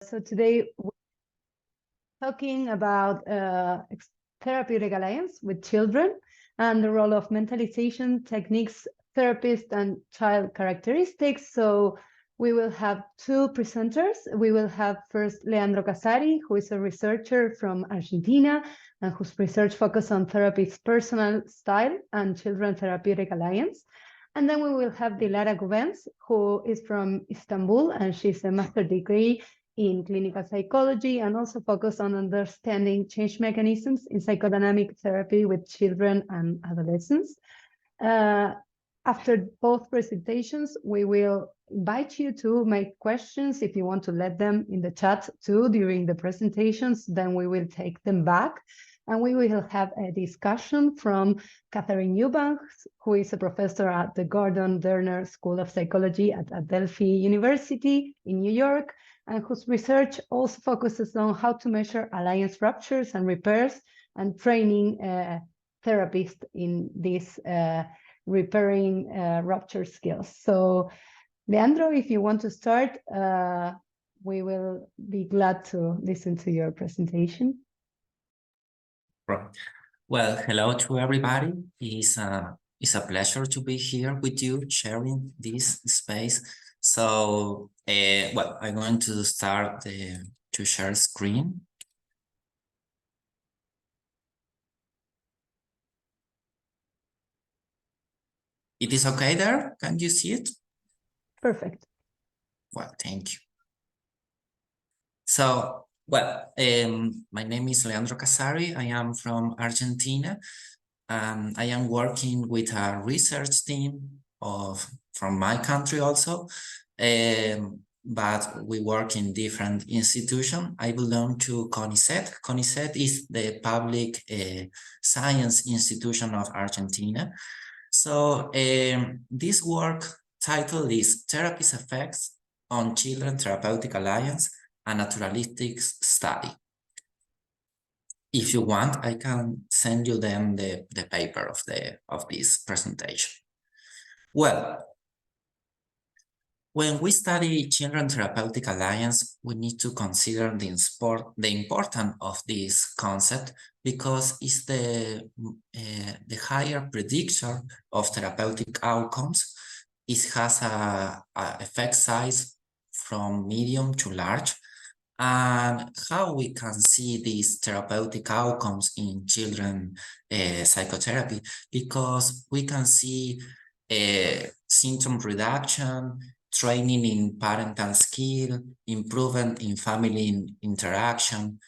So today we're talking about therapeutic alliance with children and the role of mentalization techniques, therapists, and child characteristics. So we will have two presenters. We will have first Leandro Casari, who is a researcher from Argentina and whose research focuses on therapy's personal style and children therapeutic alliance. And then we will have Dilara Güvenç, who is from Istanbul, and she's a master's degree in clinical psychology and also focus on understanding change mechanisms in psychodynamic therapy with children and adolescents. After both presentations, we will invite you to make questions if you want to let them in the chat too during the presentations, then we will take them back. And we will have a discussion from Catherine Eubanks, who is a professor at the Gordon Derner School of Psychology at Adelphi University in New York, and whose research also focuses on how to measure alliance ruptures and repairs and training therapists in these repairing rupture skills. So, Leandro, if you want to start, we will be glad to listen to your presentation. Right. Well, hello to everybody. It's a pleasure to be here with you, sharing this space. So, well, I'm going to start to share screen. It is okay there? Can you see it? Perfect. Well, thank you. So, well, my name is Leandro Casari. I am from Argentina. I am working with a research team from my country also, but we work in different institutions. I belong to CONICET. CONICET is the public science institution of Argentina. So this work title is Therapy's Effects on Children Therapeutic Alliance, a Naturalistic Study. If you want, I can send you then the paper of this presentation. Well, when we study children therapeutic alliance, we need to consider the importance of this concept because it's the higher predictor of therapeutic outcomes. It has a effect size from medium to large. And how we can see these therapeutic outcomes in children psychotherapy, because we can see symptom reduction, training in parental skill, improvement in family interaction.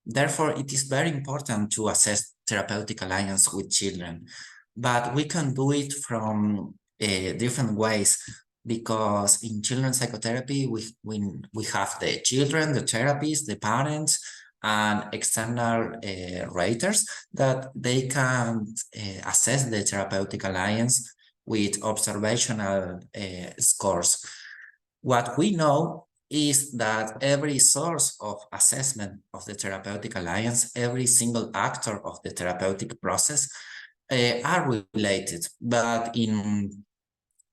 Therefore, it is very important to assess therapeutic alliance with children, but we can do it from different ways. Because in children's psychotherapy, we have the children, the therapists, the parents, and external raters that they can assess the therapeutic alliance with observational scores. What we know is that every source of assessment of the therapeutic alliance, every single actor of the therapeutic process are related, but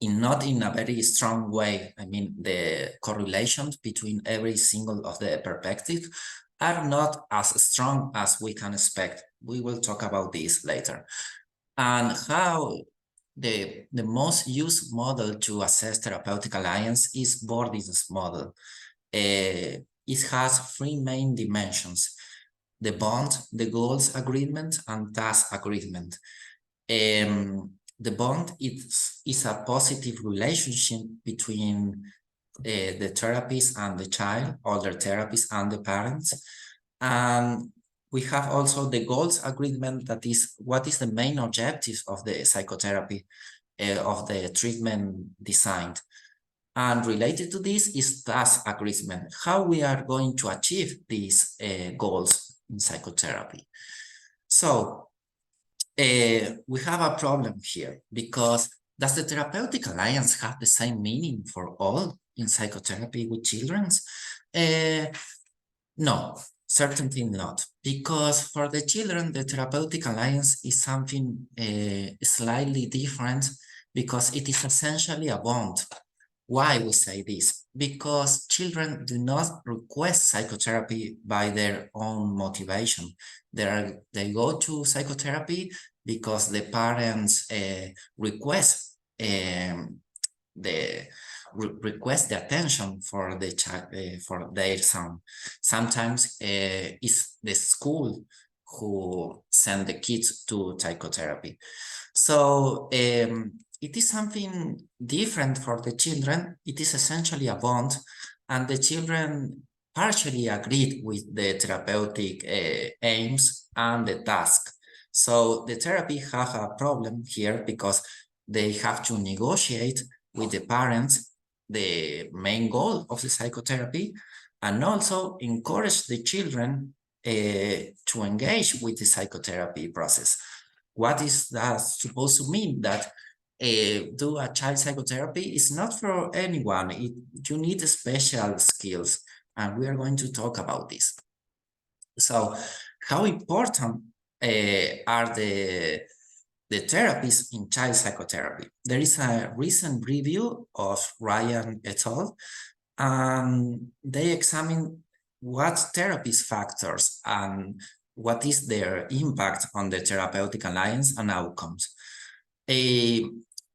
not in a very strong way. I mean, the correlations between every single of the perspectives are not as strong as we can expect. We will talk about this later. And how the most used model to assess therapeutic alliance is Bordins's model. It has three main dimensions: the bond, the goals agreement, and task agreement. The bond is a positive relationship between the therapist and the child, or the therapist and the parents. And we have also the goals agreement, that is what is the main objective of the psychotherapy, of the treatment designed. And related to this is task agreement, how we are going to achieve these goals in psychotherapy. So, we have a problem here, because does the therapeutic alliance have the same meaning for all in psychotherapy with children? No, certainly not, because for the children, the therapeutic alliance is something slightly different, because it is essentially a bond. Why we say this? Because children do not request psychotherapy by their own motivation. They go to psychotherapy because the parents request request the attention for the child, for their son. Sometimes it's the school who send the kids to psychotherapy. So it is something different for the children. It is essentially a bond, and the children partially agreed with the therapeutic aims and the task. So the therapy have a problem here because they have to negotiate with the parents the main goal of the psychotherapy, and also encourage the children to engage with the psychotherapy process. What is that supposed to mean? That do a child psychotherapy is not for anyone. You need special skills, and we are going to talk about this. So how important are the therapies in child psychotherapy? There is a recent review of Ryan et al. They examine what therapist factors and what is their impact on the therapeutic alliance and outcomes.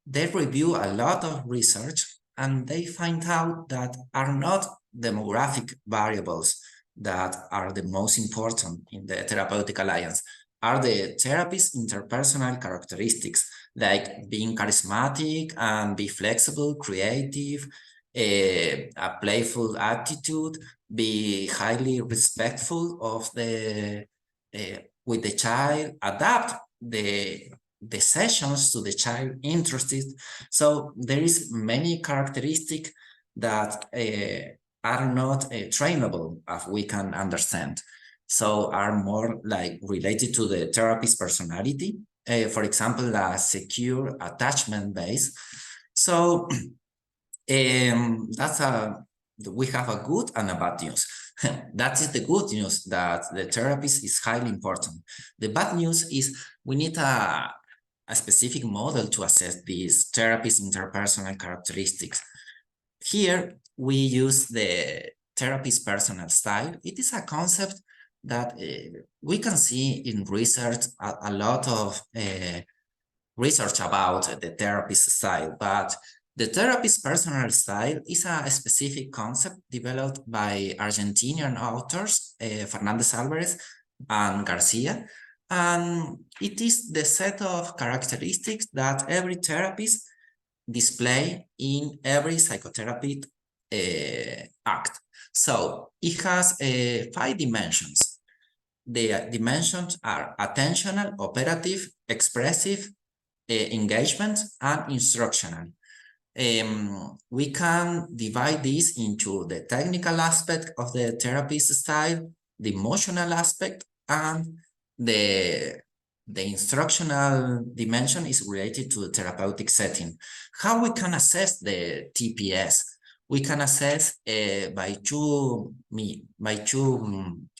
They review a lot of research, and they find out that are not demographic variables that are the most important in the therapeutic alliance, are the therapist's interpersonal characteristics, like being charismatic and be flexible, creative, a playful attitude, be highly respectful of the with the child, adapt the sessions to the child interested. So there is many characteristics that are not trainable, as we can understand. So are more like related to the therapist's personality. For example, a secure attachment base. So we have a good and a bad news. That is the good news, that the therapist is highly important. The bad news is we need a specific model to assess these therapist interpersonal characteristics. Here we use the therapist personal style. It is a concept that we can see in research, a lot of research about the therapist style, but the therapist personal style is a specific concept developed by Argentinian authors, Fernandez Alvarez and Garcia. And it is the set of characteristics that every therapist display in every psychotherapy act. So it has 5 dimensions. The dimensions are attentional, operative, expressive, engagement, and instructional. We can divide this into the technical aspect of the therapist style, the emotional aspect, and the instructional dimension is related to the therapeutic setting. How we can assess the TPS? We can assess by two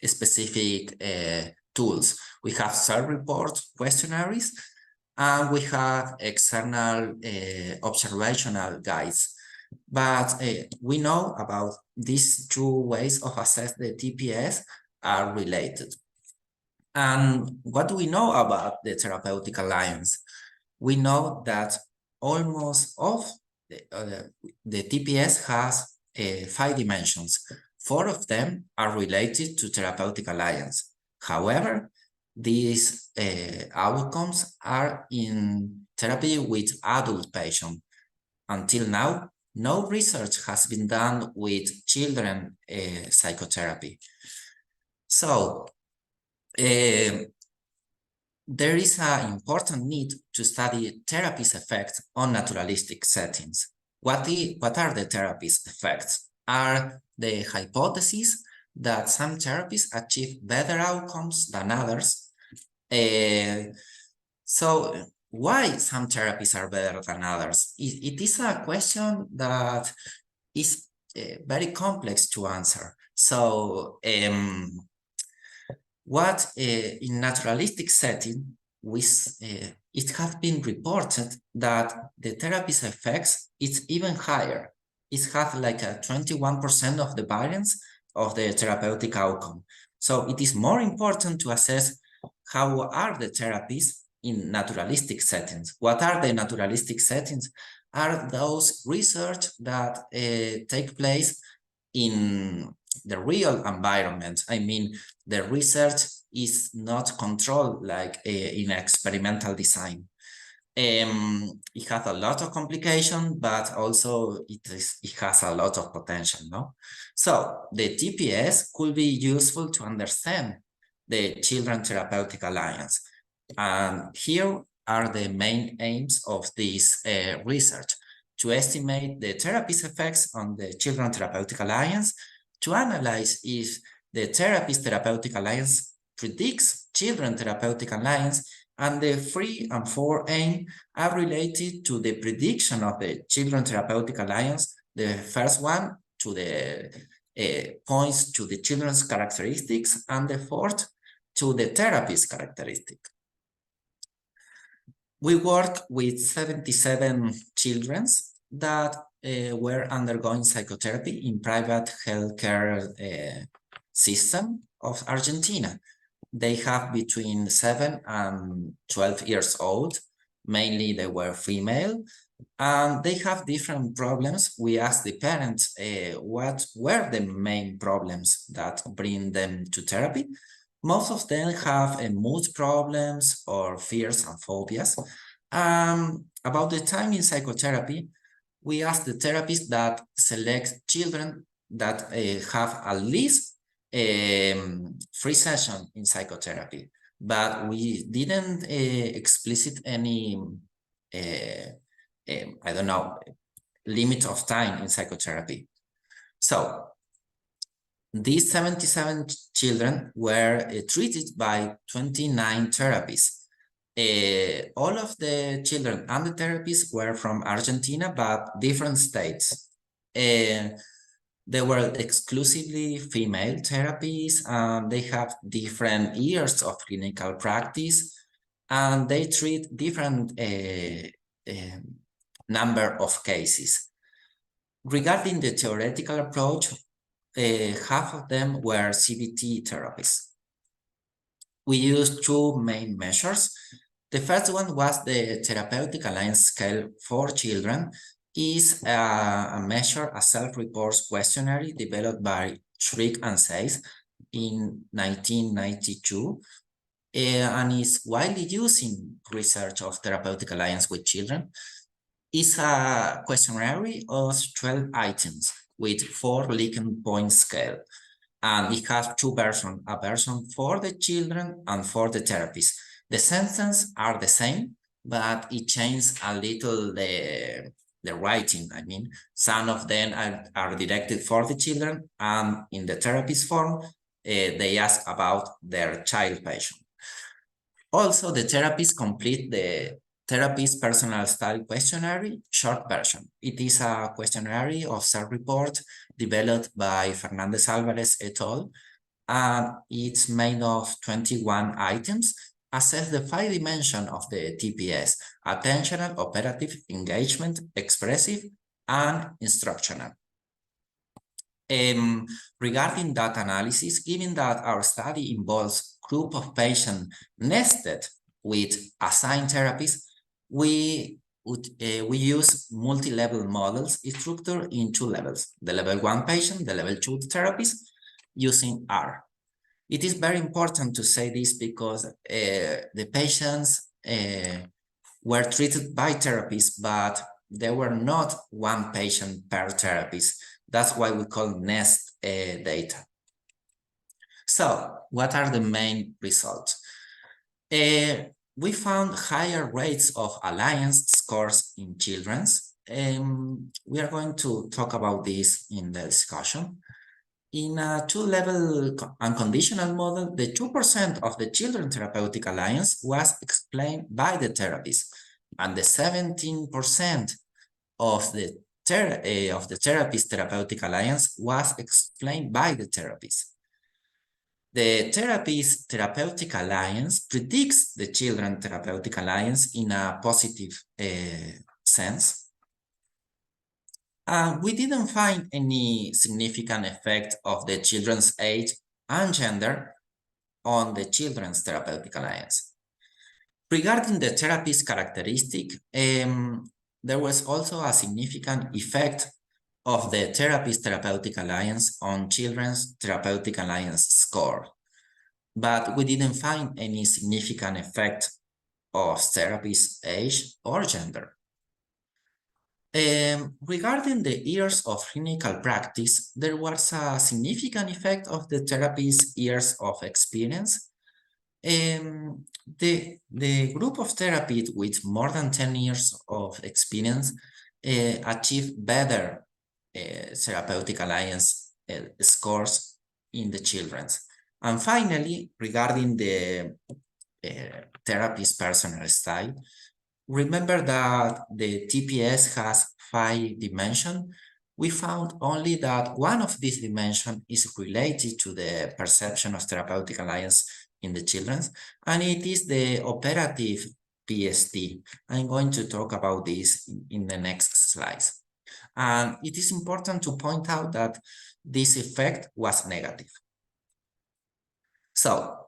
specific tools. We have self-report questionnaires, and we have external observational guides. But we know about these 2 ways of assess the TPS are related. And what do we know about the therapeutic alliance? We know that almost all the TPS has 5 dimensions. 4 of them are related to therapeutic alliance. However, these outcomes are in therapy with adult patients. Until now, no research has been done with children psychotherapy. So there is an important need to study therapy's effects on naturalistic settings. What are the therapy's effects? Are the hypotheses that some therapies achieve better outcomes than others. So why some therapies are better than others? It is a question that is very complex to answer. So what in naturalistic setting, it has been reported that the therapy's effects is even higher it has like a 21% of the variance of the therapeutic outcome. So it is more important to assess how are the therapies in naturalistic settings. What are the naturalistic settings? Are those research that take place in the real environment. I mean, the research is not controlled like in experimental design. It has a lot of complication, but also it has a lot of potential, no? So the TPS could be useful to understand the Children Therapeutic Alliance. And here are the main aims of this research: to estimate the therapy's effects on the Children Therapeutic Alliance, to analyze if the therapy's therapeutic alliance predicts Children Therapeutic Alliance, and the 3 and 4 aim are related to the prediction of the Children Therapeutic Alliance. The first one to the points to the children's characteristics, and the fourth to the therapy's characteristic. We work with 77 children that were undergoing psychotherapy in private healthcare system of Argentina. They have between 7 and 12 years old. Mainly they were female, and they have different problems. We asked the parents what were the main problems that bring them to therapy. Most of them have mood problems or fears and phobias. About the time in psychotherapy, we asked the therapists that select children that have at least 3 sessions in psychotherapy, but we didn't explicit any, I don't know, limit of time in psychotherapy. So these 77 children were treated by 29 therapists. All of the children and the therapists were from Argentina, but different states. They were exclusively female therapies, and they have different years of clinical practice, and they treat different number of cases. Regarding the theoretical approach, half of them were CBT therapists. We used 2 main measures. The first one was the Therapeutic Alliance Scale for Children. Is a measure, a self-report questionnaire developed by Schrick and Sayes in 1992, and is widely used in research of therapeutic alliance with children. It's a questionnaire of 12 items with 4 Likert point scale, and it has 2 versions, a version for the children and for the therapists. The sentences are the same, but it changes a little the writing. I mean, some of them are directed for the children, and in the therapist form, they ask about their child patient. Also, the therapists complete the therapist personal style questionnaire, short version. It is a questionnaire of self-report developed by Fernandez Alvarez et al. And it's made of 21 items. Assess the 5 dimensions of the TPS: attentional, operative, engagement, expressive, and instructional. Regarding data analysis, given that our study involves group of patients nested with assigned therapies, we use multi-level models structured in 2 levels: the level 1 patient, the level 2 therapist, using R. It is very important to say this because the patients were treated by therapists, but there were not 1 patient per therapist. That's why we call nest data. So what are the main results? We found higher rates of alliance scores in children. We are going to talk about this in the discussion. In a 2-level unconditional model, the 2% of the children therapeutic alliance was explained by the therapist, and the 17% of the therapist therapeutic alliance was explained by the therapist. The therapist therapeutic alliance predicts the children therapeutic alliance in a positive sense. We didn't find any significant effect of the children's age and gender on the children's therapeutic alliance. Regarding the therapist characteristic, there was also a significant effect of the therapist therapeutic alliance on children's therapeutic alliance score, but we didn't find any significant effect of therapist age or gender. Regarding the years of clinical practice, there was a significant effect of the therapist's years of experience. The group of therapists with more than 10 years of experience achieved better therapeutic alliance scores in the children. And finally, regarding the therapist's personal style, remember that the TPS has 5 dimensions. We found only that one of these dimensions is related to the perception of therapeutic alliance in the children, and it is the operative PST. I'm going to talk about this in the next slides. And it is important to point out that this effect was negative. So,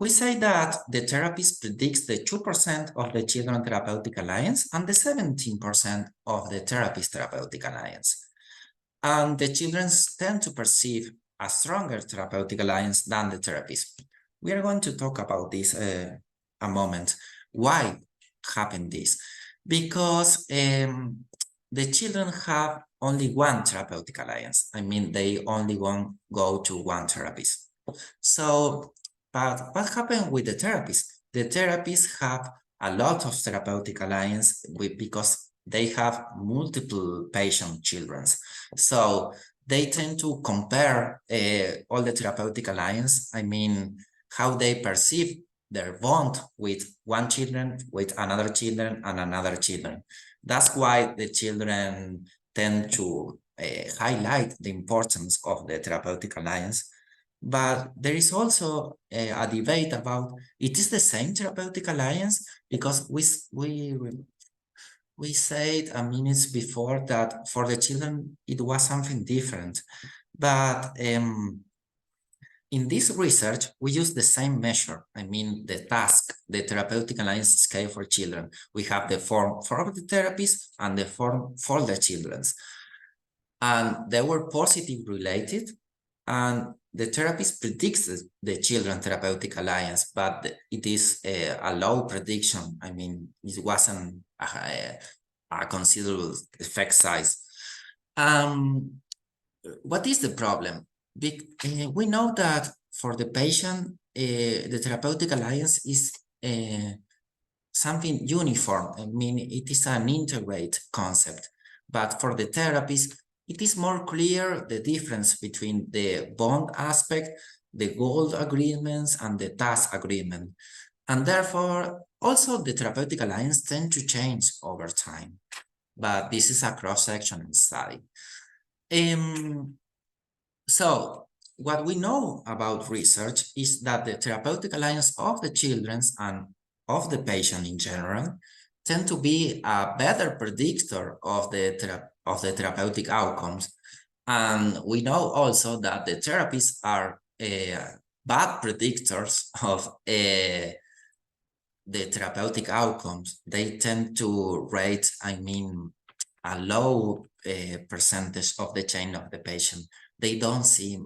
we say that the therapist predicts the 2% of the children therapeutic alliance and the 17% of the therapist therapeutic alliance. And the children tend to perceive a stronger therapeutic alliance than the therapist. We are going to talk about this a moment. Why happened this? Because the children have only one therapeutic alliance. I mean, they only go to one therapist. So, but what happened with the therapists? The therapists have a lot of therapeutic alliance because they have multiple patient children. So they tend to compare all the therapeutic alliance. I mean, how they perceive their bond with one children, with another children, and another children. That's why the children tend to highlight the importance of the therapeutic alliance. But there is also a debate about, it is the same therapeutic alliance? Because we said a minute before that for the children, it was something different. But in this research, we use the same measure. I mean, the task, the therapeutic alliance scale for children. We have the form for the therapists and the form for the children. And they were positive related. And the therapist predicts the children therapeutic alliance, but it is a low prediction. I mean, it wasn't a considerable effect size. What is the problem? We know that for the patient, the therapeutic alliance is something uniform. I mean, it is an integrate concept, but for the therapist, it is more clear the difference between the bond aspect, the goal agreements, and the task agreement. And therefore, also the therapeutic alliance tend to change over time. But this is a cross-sectional study. So what we know about research is that the therapeutic alliance of the children and of the patient in general tend to be a better predictor of the therapeutic outcomes. And we know also that the therapists are bad predictors of the therapeutic outcomes. They tend to rate, I mean, a low percentage of the change of the patient. They don't see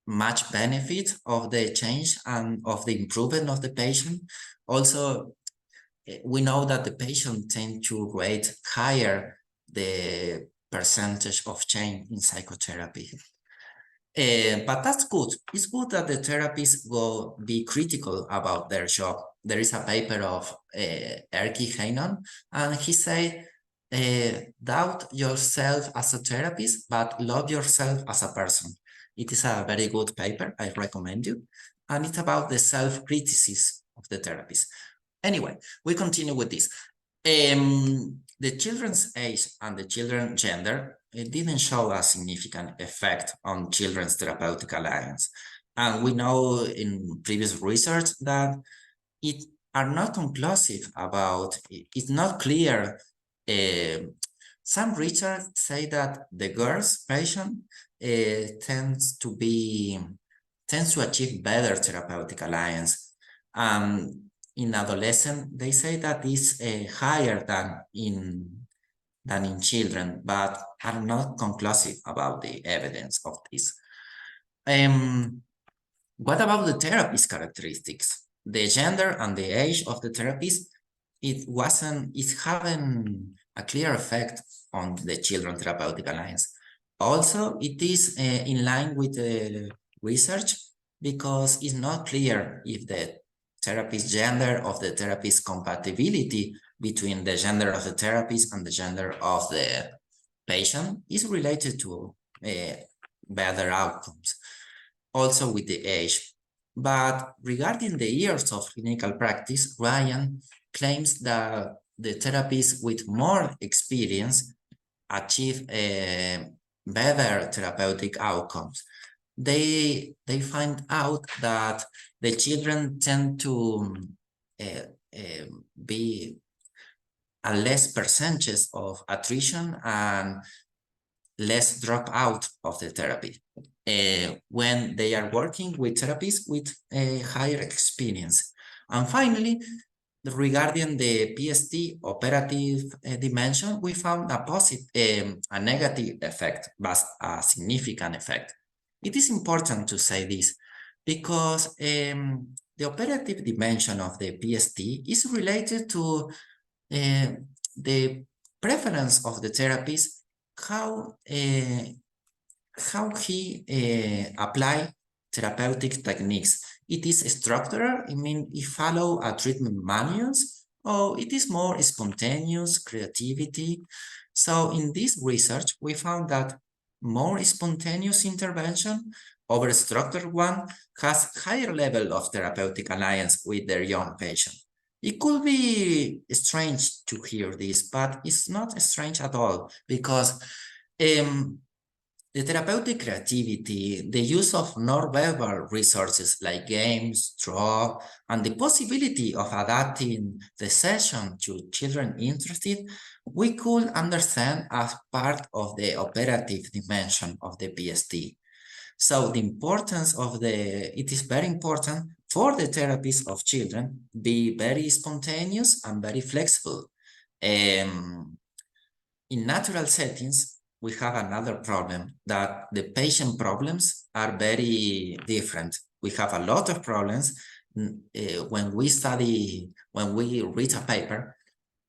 much benefit of the change and of the improvement of the patient. Also, we know that the patient tend to rate higher the percentage of change in psychotherapy. But that's good. It's good that the therapists will be critical about their job. There is a paper of Erkki Heinonen, and he said, doubt yourself as a therapist, but love yourself as a person. It is a very good paper. I recommend you. And it's about the self-criticism of the therapist. Anyway, we continue with this. The children's age and the children's gender, it didn't show a significant effect on children's therapeutic alliance. And we know in previous research that it are not conclusive about, it's not clear some research say that the girls patient tends to achieve better therapeutic alliance. In adolescent, they say that is higher than in children, but are not conclusive about the evidence of this. What about the therapist characteristics? The gender and the age of the therapist, it's having a clear effect on the children therapeutic alliance. Also, it is in line with the research because it's not clear if the therapist gender of the therapist compatibility between the gender of the therapist and the gender of the patient is related to better outcomes, also with the age. But regarding the years of clinical practice, Ryan claims that the therapists with more experience achieve better therapeutic outcomes. They find out that the children tend to be a less percentage of attrition and less dropout of the therapy when they are working with therapists with a higher experience. And finally, regarding the PST operative dimension, we found a negative effect, but a significant effect. It is important to say this because the operative dimension of the PST is related to the preference of the therapist, how he apply therapeutic techniques. It is structural, I mean, it follow a treatment manuals, or it is more spontaneous creativity. So in this research, we found that more spontaneous intervention over structured one has higher level of therapeutic alliance with their young patient. It could be strange to hear this, but it's not strange at all because the therapeutic creativity, the use of non-verbal resources like games, draw, and the possibility of adapting the session to children interested, we could understand as part of the operative dimension of the PST. So the importance of it is very important for the therapies of children be very spontaneous and very flexible. In natural settings, we have another problem that the patient problems are very different. We have a lot of problems when we read a paper,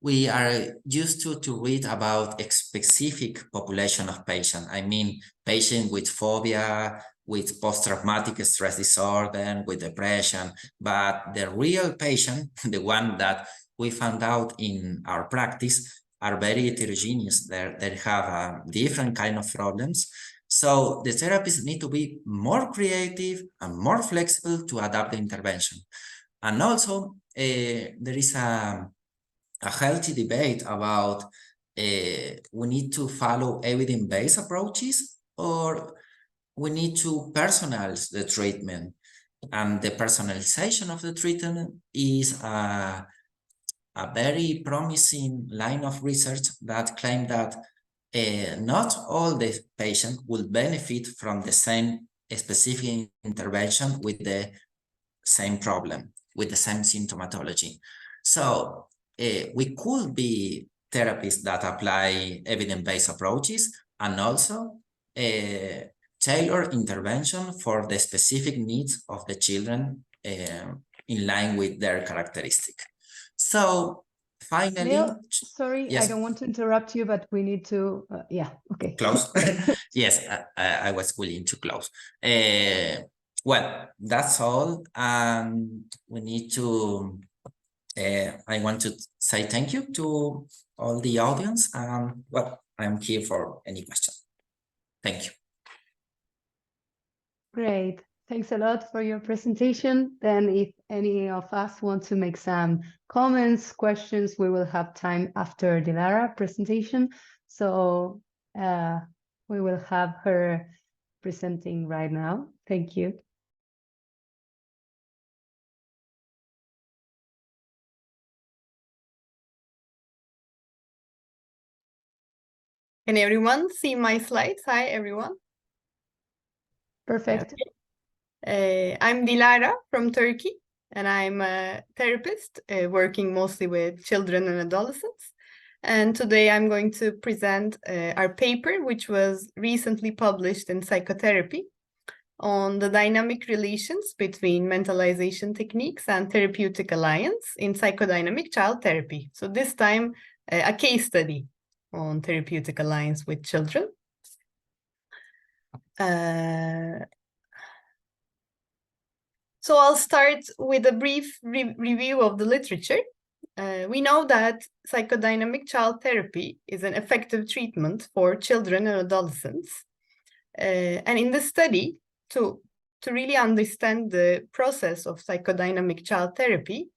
we are used to read about a specific population of patients. I mean, patients with phobia, with post-traumatic stress disorder, with depression, but the real patient, the one that we found out in our practice, are very heterogeneous. They have a different kind of problems. So the therapists need to be more creative and more flexible to adapt the intervention. And also, there is a healthy debate about we need to follow evidence-based approaches or we need to personalize the treatment. And the personalization of the treatment is a very promising line of research that claim that not all the patients will benefit from the same specific intervention with the same problem, with the same symptomatology. So we could be therapists that apply evidence-based approaches and also tailor intervention for the specific needs of the children in line with their characteristic. So finally, Leo, sorry, yes. I don't want to interrupt you, but we need to, yeah, okay. Close. Yes, I was willing to close. Well, that's all. We need to, I want to say thank you to all the audience. Well, I'm here for any question. Thank you. Great. Thanks a lot for your presentation. Then if any of us want to make some comments, questions, we will have time after Dilara presentation. So we will have her presenting right now. Thank you. Can everyone see my slides? Hi, everyone. Perfect. I'm Dilara from Turkey, and I'm a therapist working mostly with children and adolescents. And today I'm going to present our paper, which was recently published in Psychotherapy, on the dynamic relations between mentalization techniques and therapeutic alliance in psychodynamic child therapy. So this time, a case study on therapeutic alliance with children. So I'll start with a brief review of the literature. We know that psychodynamic child therapy is an effective treatment for children and adolescents. And in the study, to really understand the process of psychodynamic child therapy,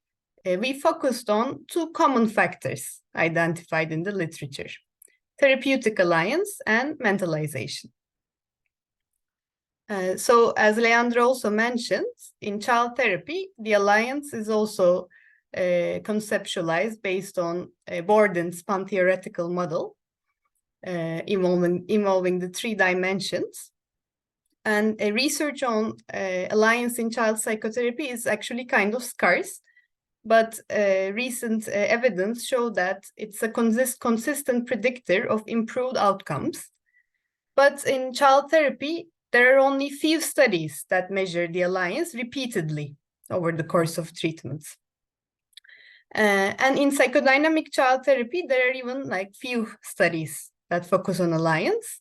we focused on two common factors identified in the literature: therapeutic alliance and mentalization. So as Leandro also mentioned, in child therapy, the alliance is also conceptualized based on Borden's pan-theoretical model involving the three dimensions. And research on alliance in child psychotherapy is actually kind of scarce, but recent evidence show that it's a consistent predictor of improved outcomes. But in child therapy, there are only few studies that measure the alliance repeatedly over the course of treatments. And in psychodynamic child therapy, there are even like few studies that focus on alliance.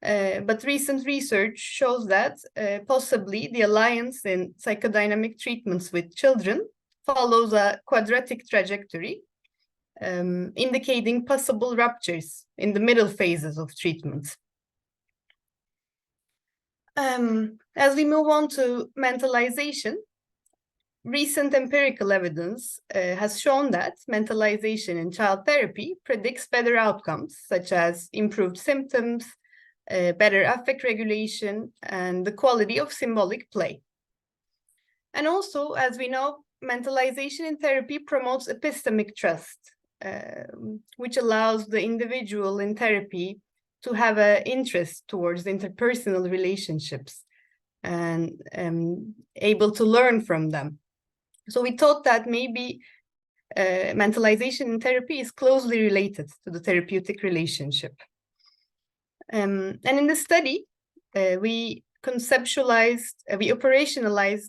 But recent research shows that possibly the alliance in psychodynamic treatments with children follows a quadratic trajectory, indicating possible ruptures in the middle phases of treatment. As we move on to mentalization, recent empirical evidence has shown that mentalization in child therapy predicts better outcomes, such as improved symptoms, better affect regulation, and the quality of symbolic play. And also, as we know, mentalization in therapy promotes epistemic trust, which allows the individual in therapy to have an interest towards interpersonal relationships and able to learn from them. So we thought that maybe mentalization in therapy is closely related to the therapeutic relationship. And in the study, we operationalized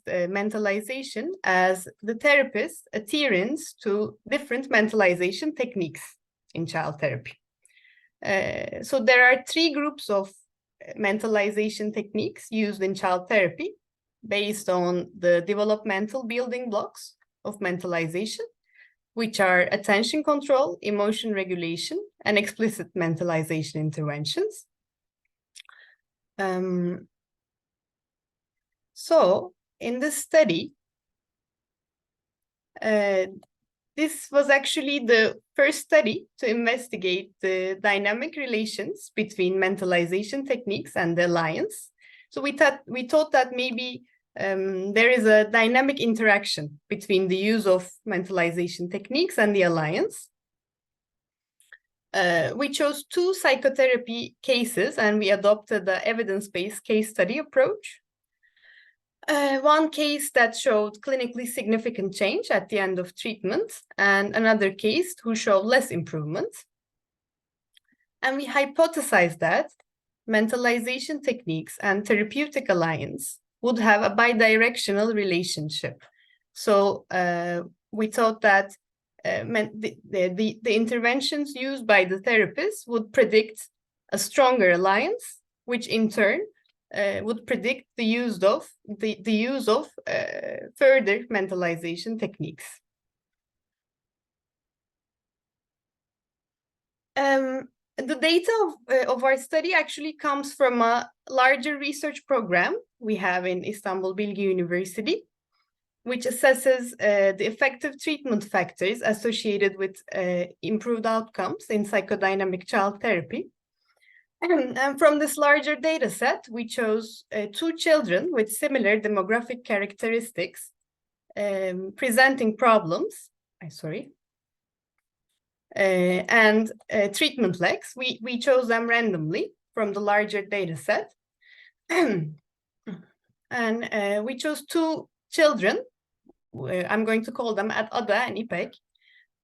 mentalization as the therapist's adherence to different mentalization techniques in child therapy. So there are three groups of mentalization techniques used in child therapy based on the developmental building blocks of mentalization, which are attention control, emotion regulation, and explicit mentalization interventions. So in this study, this was actually the first study to investigate the dynamic relations between mentalization techniques and the alliance. So we thought that maybe there is a dynamic interaction between the use of mentalization techniques and the alliance. We chose two psychotherapy cases and we adopted the evidence-based case study approach. One case that showed clinically significant change at the end of treatment, and another case who showed less improvement. And we hypothesized that mentalization techniques and therapeutic alliance would have a bidirectional relationship. So we thought that the interventions used by the therapist would predict a stronger alliance, which in turn would predict the use of further mentalization techniques. The data of our study actually comes from a larger research program we have in Istanbul Bilgi University, which assesses the effective treatment factors associated with improved outcomes in psychodynamic child therapy. And from this larger data set, we chose two children with similar demographic characteristics presenting problems. and treatment legs. We chose them randomly from the larger data set. And we chose 2 children. I'm going to call them Ada and İpek.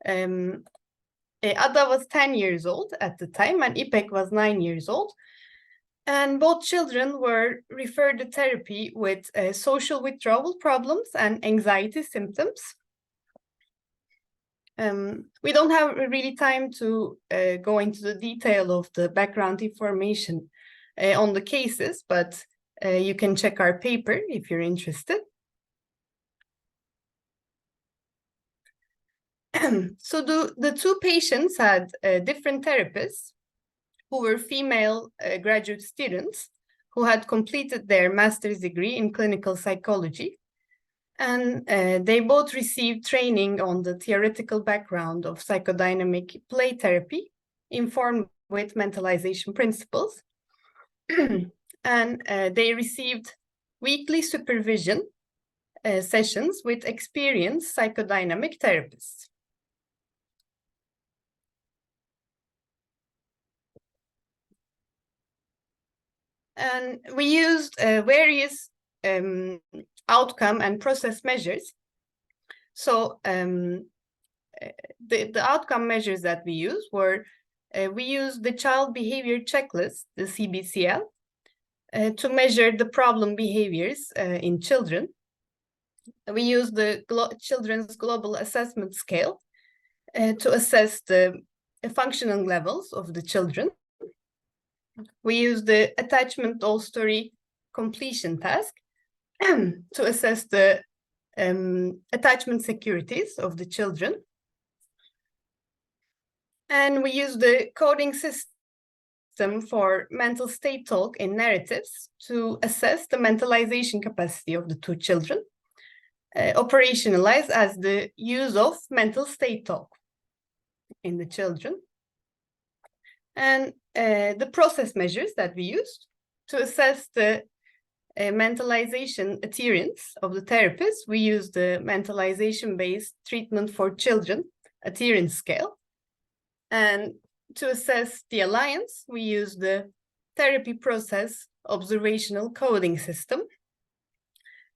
Ada was 10 years old at the time, and İpek was 9 years old. And both children were referred to therapy with social withdrawal problems and anxiety symptoms. We don't have really time to go into the detail of the background information on the cases, but you can check our paper if you're interested. So the 2 patients had different therapists who were female graduate students who had completed their master's degree in clinical psychology. And they both received training on the theoretical background of psychodynamic play therapy, informed with mentalization principles. And they received weekly supervision sessions with experienced psychodynamic therapists. And we used various outcome and process measures. So the outcome measures that we used were, we used the child behavior checklist, the CBCL, to measure the problem behaviors in children. We used the Children's Global Assessment Scale to assess the functional levels of the children. We used the attachment all story completion task to assess the attachment securities of the children. And we used the coding system for mental state talk in narratives to assess the mentalization capacity of the 2 children, operationalized as the use of mental state talk in the children. And the process measures that we used to assess the mentalization adherence of the therapist, we used the mentalization-based treatment for children adherence scale. And to assess the alliance, we used the therapy process observational coding system.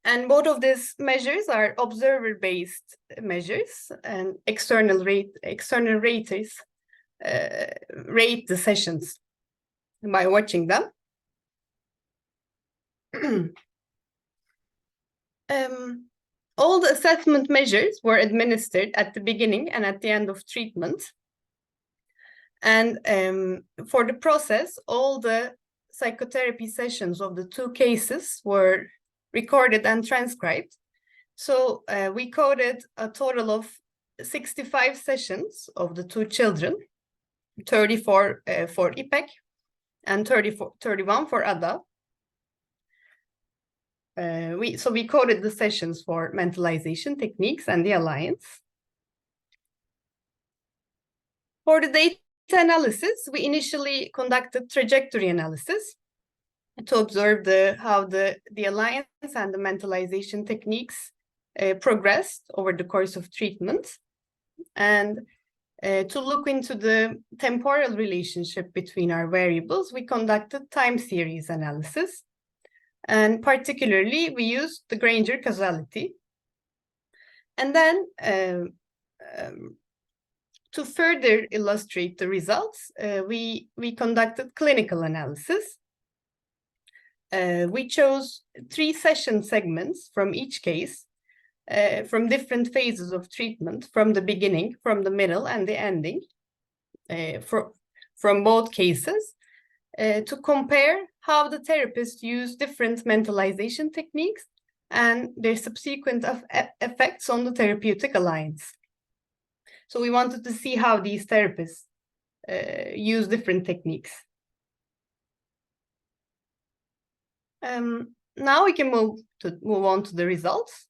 And both of these measures are observer-based measures, and external raters rate the sessions by watching them. All the assessment measures were administered at the beginning and at the end of treatment. And for the process, all the psychotherapy sessions of the 2 cases were recorded and transcribed. So we coded a total of 65 sessions of the 2 children, 34 for İpek and 31 for Ada. We coded the sessions for mentalization techniques and the alliance. For the data analysis, we initially conducted trajectory analysis to observe how the alliance and the mentalization techniques progressed over the course of treatment, and to look into the temporal relationship between our variables, we conducted time series analysis. And particularly, we used the Granger causality. And then, to further illustrate the results, we conducted clinical analysis. We chose 3 session segments from each case, from different phases of treatment, from the beginning, from the middle, and the ending, from both cases, to compare how the therapists use different mentalization techniques and their subsequent effects on the therapeutic alliance. So we wanted to see how these therapists use different techniques. Now we can move on to the results.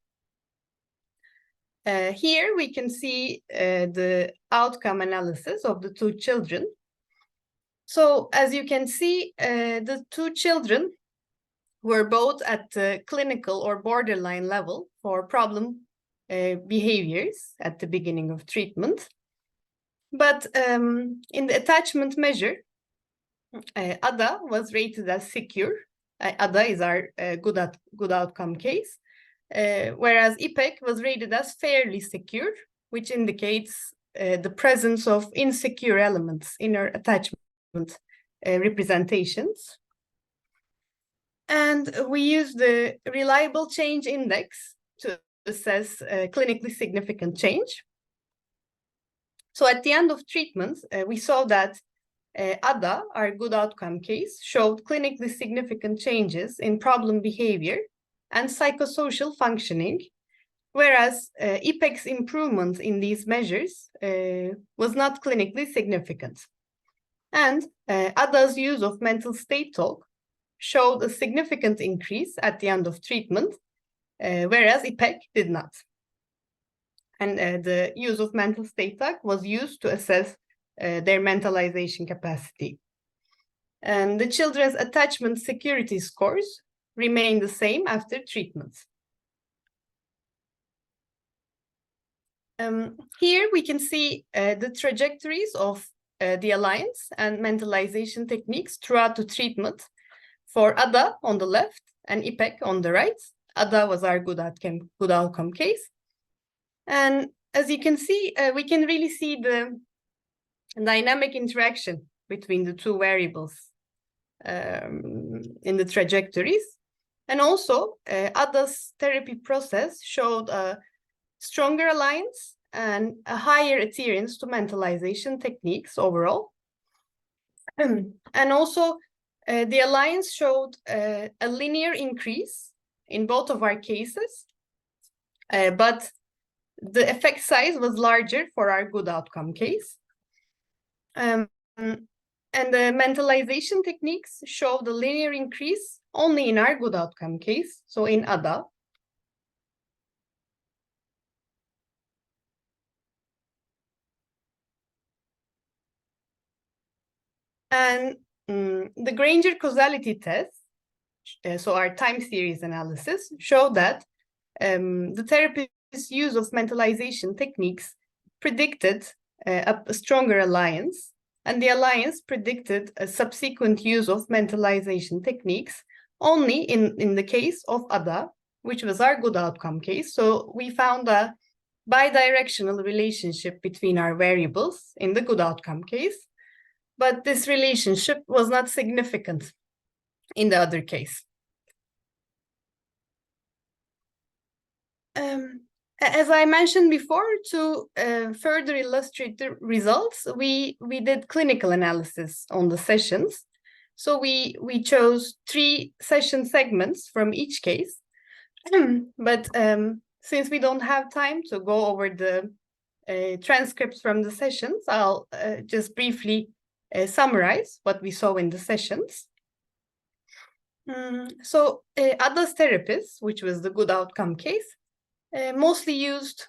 Here we can see the outcome analysis of the 2 children. So as you can see, the 2 children were both at the clinical or borderline level for problem behaviors at the beginning of treatment. But in the attachment measure, ADA was rated as secure. ADA is our good outcome case, whereas IPEC was rated as fairly secure, which indicates the presence of insecure elements in our attachment representations. And we use the reliable change index to assess clinically significant change. So at the end of treatment, we saw that ADA, our good outcome case, showed clinically significant changes in problem behavior and psychosocial functioning, whereas IPEC's improvement in these measures was not clinically significant. And ADA's use of mental state talk showed a significant increase at the end of treatment, whereas IPEC did not. And the use of mental state talk was used to assess their mentalization capacity. And the children's attachment security scores remain the same after treatment. Here we can see the trajectories of the alliance and mentalization techniques throughout the treatment for ADA on the left and IPEC on the right. ADA was our good outcome case. And as you can see, we can really see the dynamic interaction between the two variables in the trajectories. And also, ADA's therapy process showed a stronger alliance and a higher adherence to mentalization techniques overall. And also, the alliance showed a linear increase in both of our cases, but the effect size was larger for our good outcome case. And the mentalization techniques showed a linear increase only in our good outcome case, so in ADA. And the Granger causality test, so our time series analysis, showed that the therapist's use of mentalization techniques predicted a stronger alliance, and the alliance predicted a subsequent use of mentalization techniques only in the case of ADA, which was our good outcome case. So we found a bidirectional relationship between our variables in the good outcome case, but this relationship was not significant in the other case. As I mentioned before, to further illustrate the results, we did clinical analysis on the sessions. So we chose 3 session segments from each case. But since we don't have time to go over the transcripts from the sessions, I'll just briefly summarize what we saw in the sessions. So ADA's therapists, which was the good outcome case, mostly used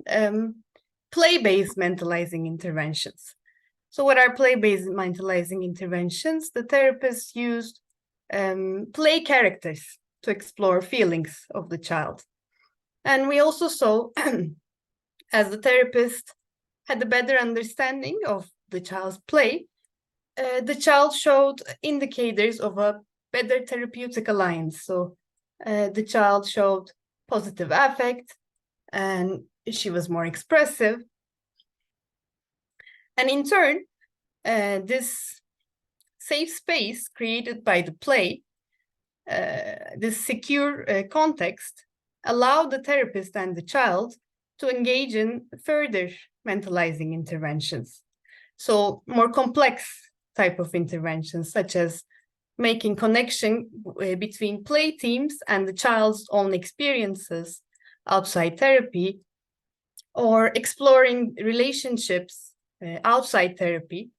play-based mentalizing interventions. So what are play-based mentalizing interventions? The therapists used play characters to explore feelings of the child. And we also saw, as the therapist had a better understanding of the child's play, the child showed indicators of a better therapeutic alliance. So the child showed positive affect, and she was more expressive. And in turn, this safe space created by the play, this secure context, allowed the therapist and the child to engage in further mentalizing interventions. So more complex type of interventions, such as making connection between play teams and the child's own experiences outside therapy, or exploring relationships outside therapy,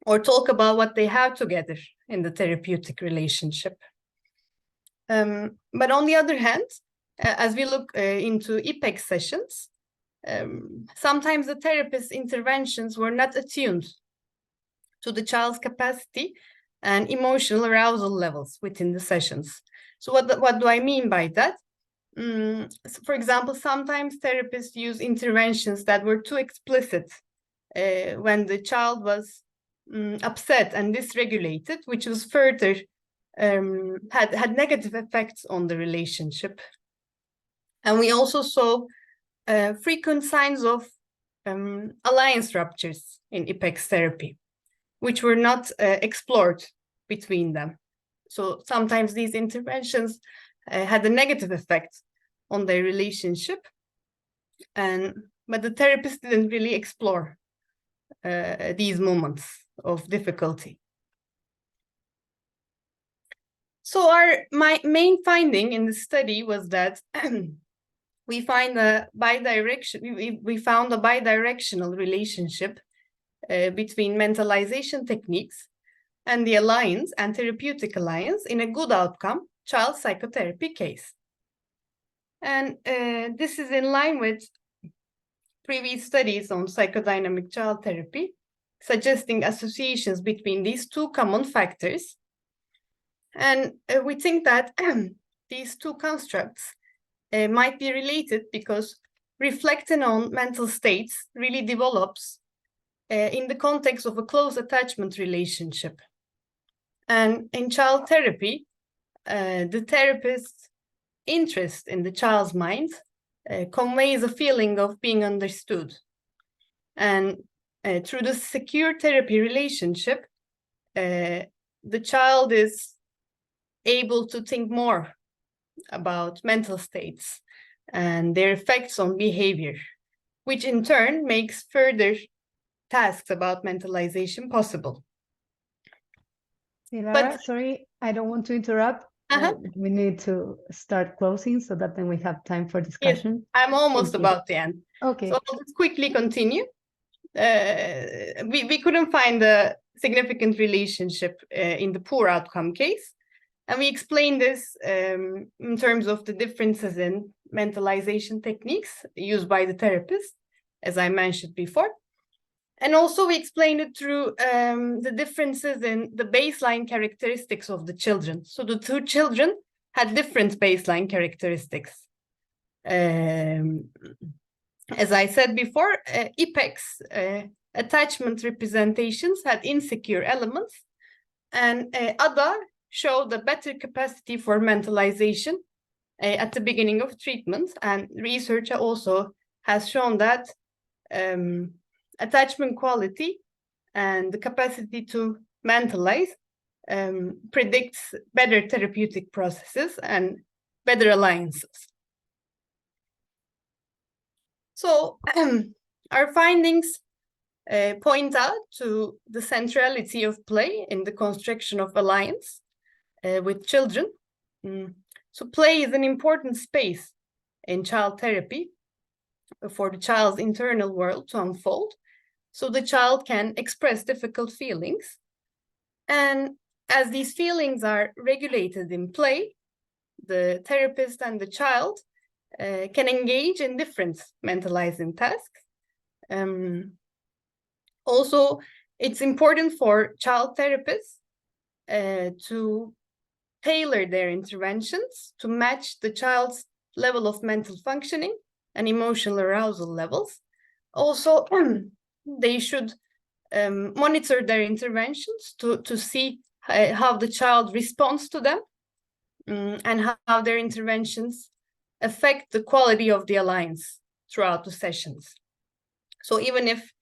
or talk about what they have together in the therapeutic relationship. But on the other hand, as we look into IPEC sessions, sometimes the therapist's interventions were not attuned to the child's capacity and emotional arousal levels within the sessions. So what do I mean by that? So for example, sometimes therapists use interventions that were too explicit when the child was upset and dysregulated, which was further had negative effects on the relationship. And we also saw frequent signs of alliance ruptures in Eubanks therapy, which were not explored between them. So sometimes these interventions had a negative effect on their relationship, but the therapist didn't really explore these moments of difficulty. So my main finding in the study was that we found a bidirectional relationship between mentalization techniques and the alliance and therapeutic alliance in a good outcome child psychotherapy case. And this is in line with previous studies on psychodynamic child therapy, suggesting associations between these two common factors. And we think that these two constructs might be related because reflecting on mental states really develops in the context of a close attachment relationship. And in child therapy, the therapist's interest in the child's mind conveys a feeling of being understood. And through the secure therapy relationship, the child is able to think more about mental states and their effects on behavior, which in turn makes further tasks about mentalization possible. Dilara, sorry, I don't want to interrupt. We need to start closing so that then we have time for discussion. Yes, I'm almost about the end. Okay. So I'll just quickly continue. We couldn't find a significant relationship in the poor outcome case. And we explained this in terms of the differences in mentalization techniques used by the therapist, as I mentioned before. And also we explained it through the differences in the baseline characteristics of the children. So the two children had different baseline characteristics. As I said before, Eubanks attachment representations had insecure elements, and Ada showed a better capacity for mentalization at the beginning of treatment. And research also has shown that attachment quality and the capacity to mentalize predicts better therapeutic processes and better alliances. So our findings point out to the centrality of play in the construction of alliance with children. So play is an important space in child therapy for the child's internal world to unfold, so the child can express difficult feelings. And as these feelings are regulated in play, the therapist and the child can engage in different mentalizing tasks. Also, it's important for child therapists to tailor their interventions to match the child's level of mental functioning and emotional arousal levels. Also, they should monitor their interventions to see how the child responds to them and how their interventions affect the quality of the alliance throughout the sessions. So even if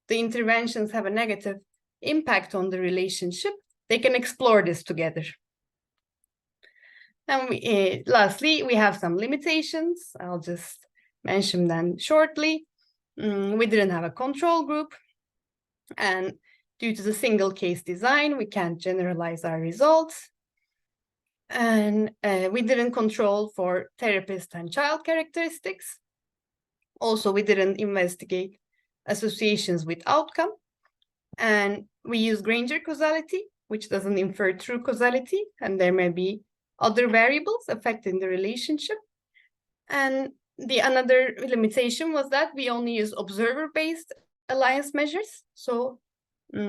the interventions have a negative impact on the relationship, they can explore this together. And lastly, we have some limitations. I'll just mention them shortly. We didn't have a control group, and due to the single case design, we can't generalize our results. And we didn't control for therapist and child characteristics. Also, we didn't investigate associations with outcome. And we use Granger causality, which doesn't infer true causality, and there may be other variables affecting the relationship. And the another limitation was that we only use observer-based alliance measures. So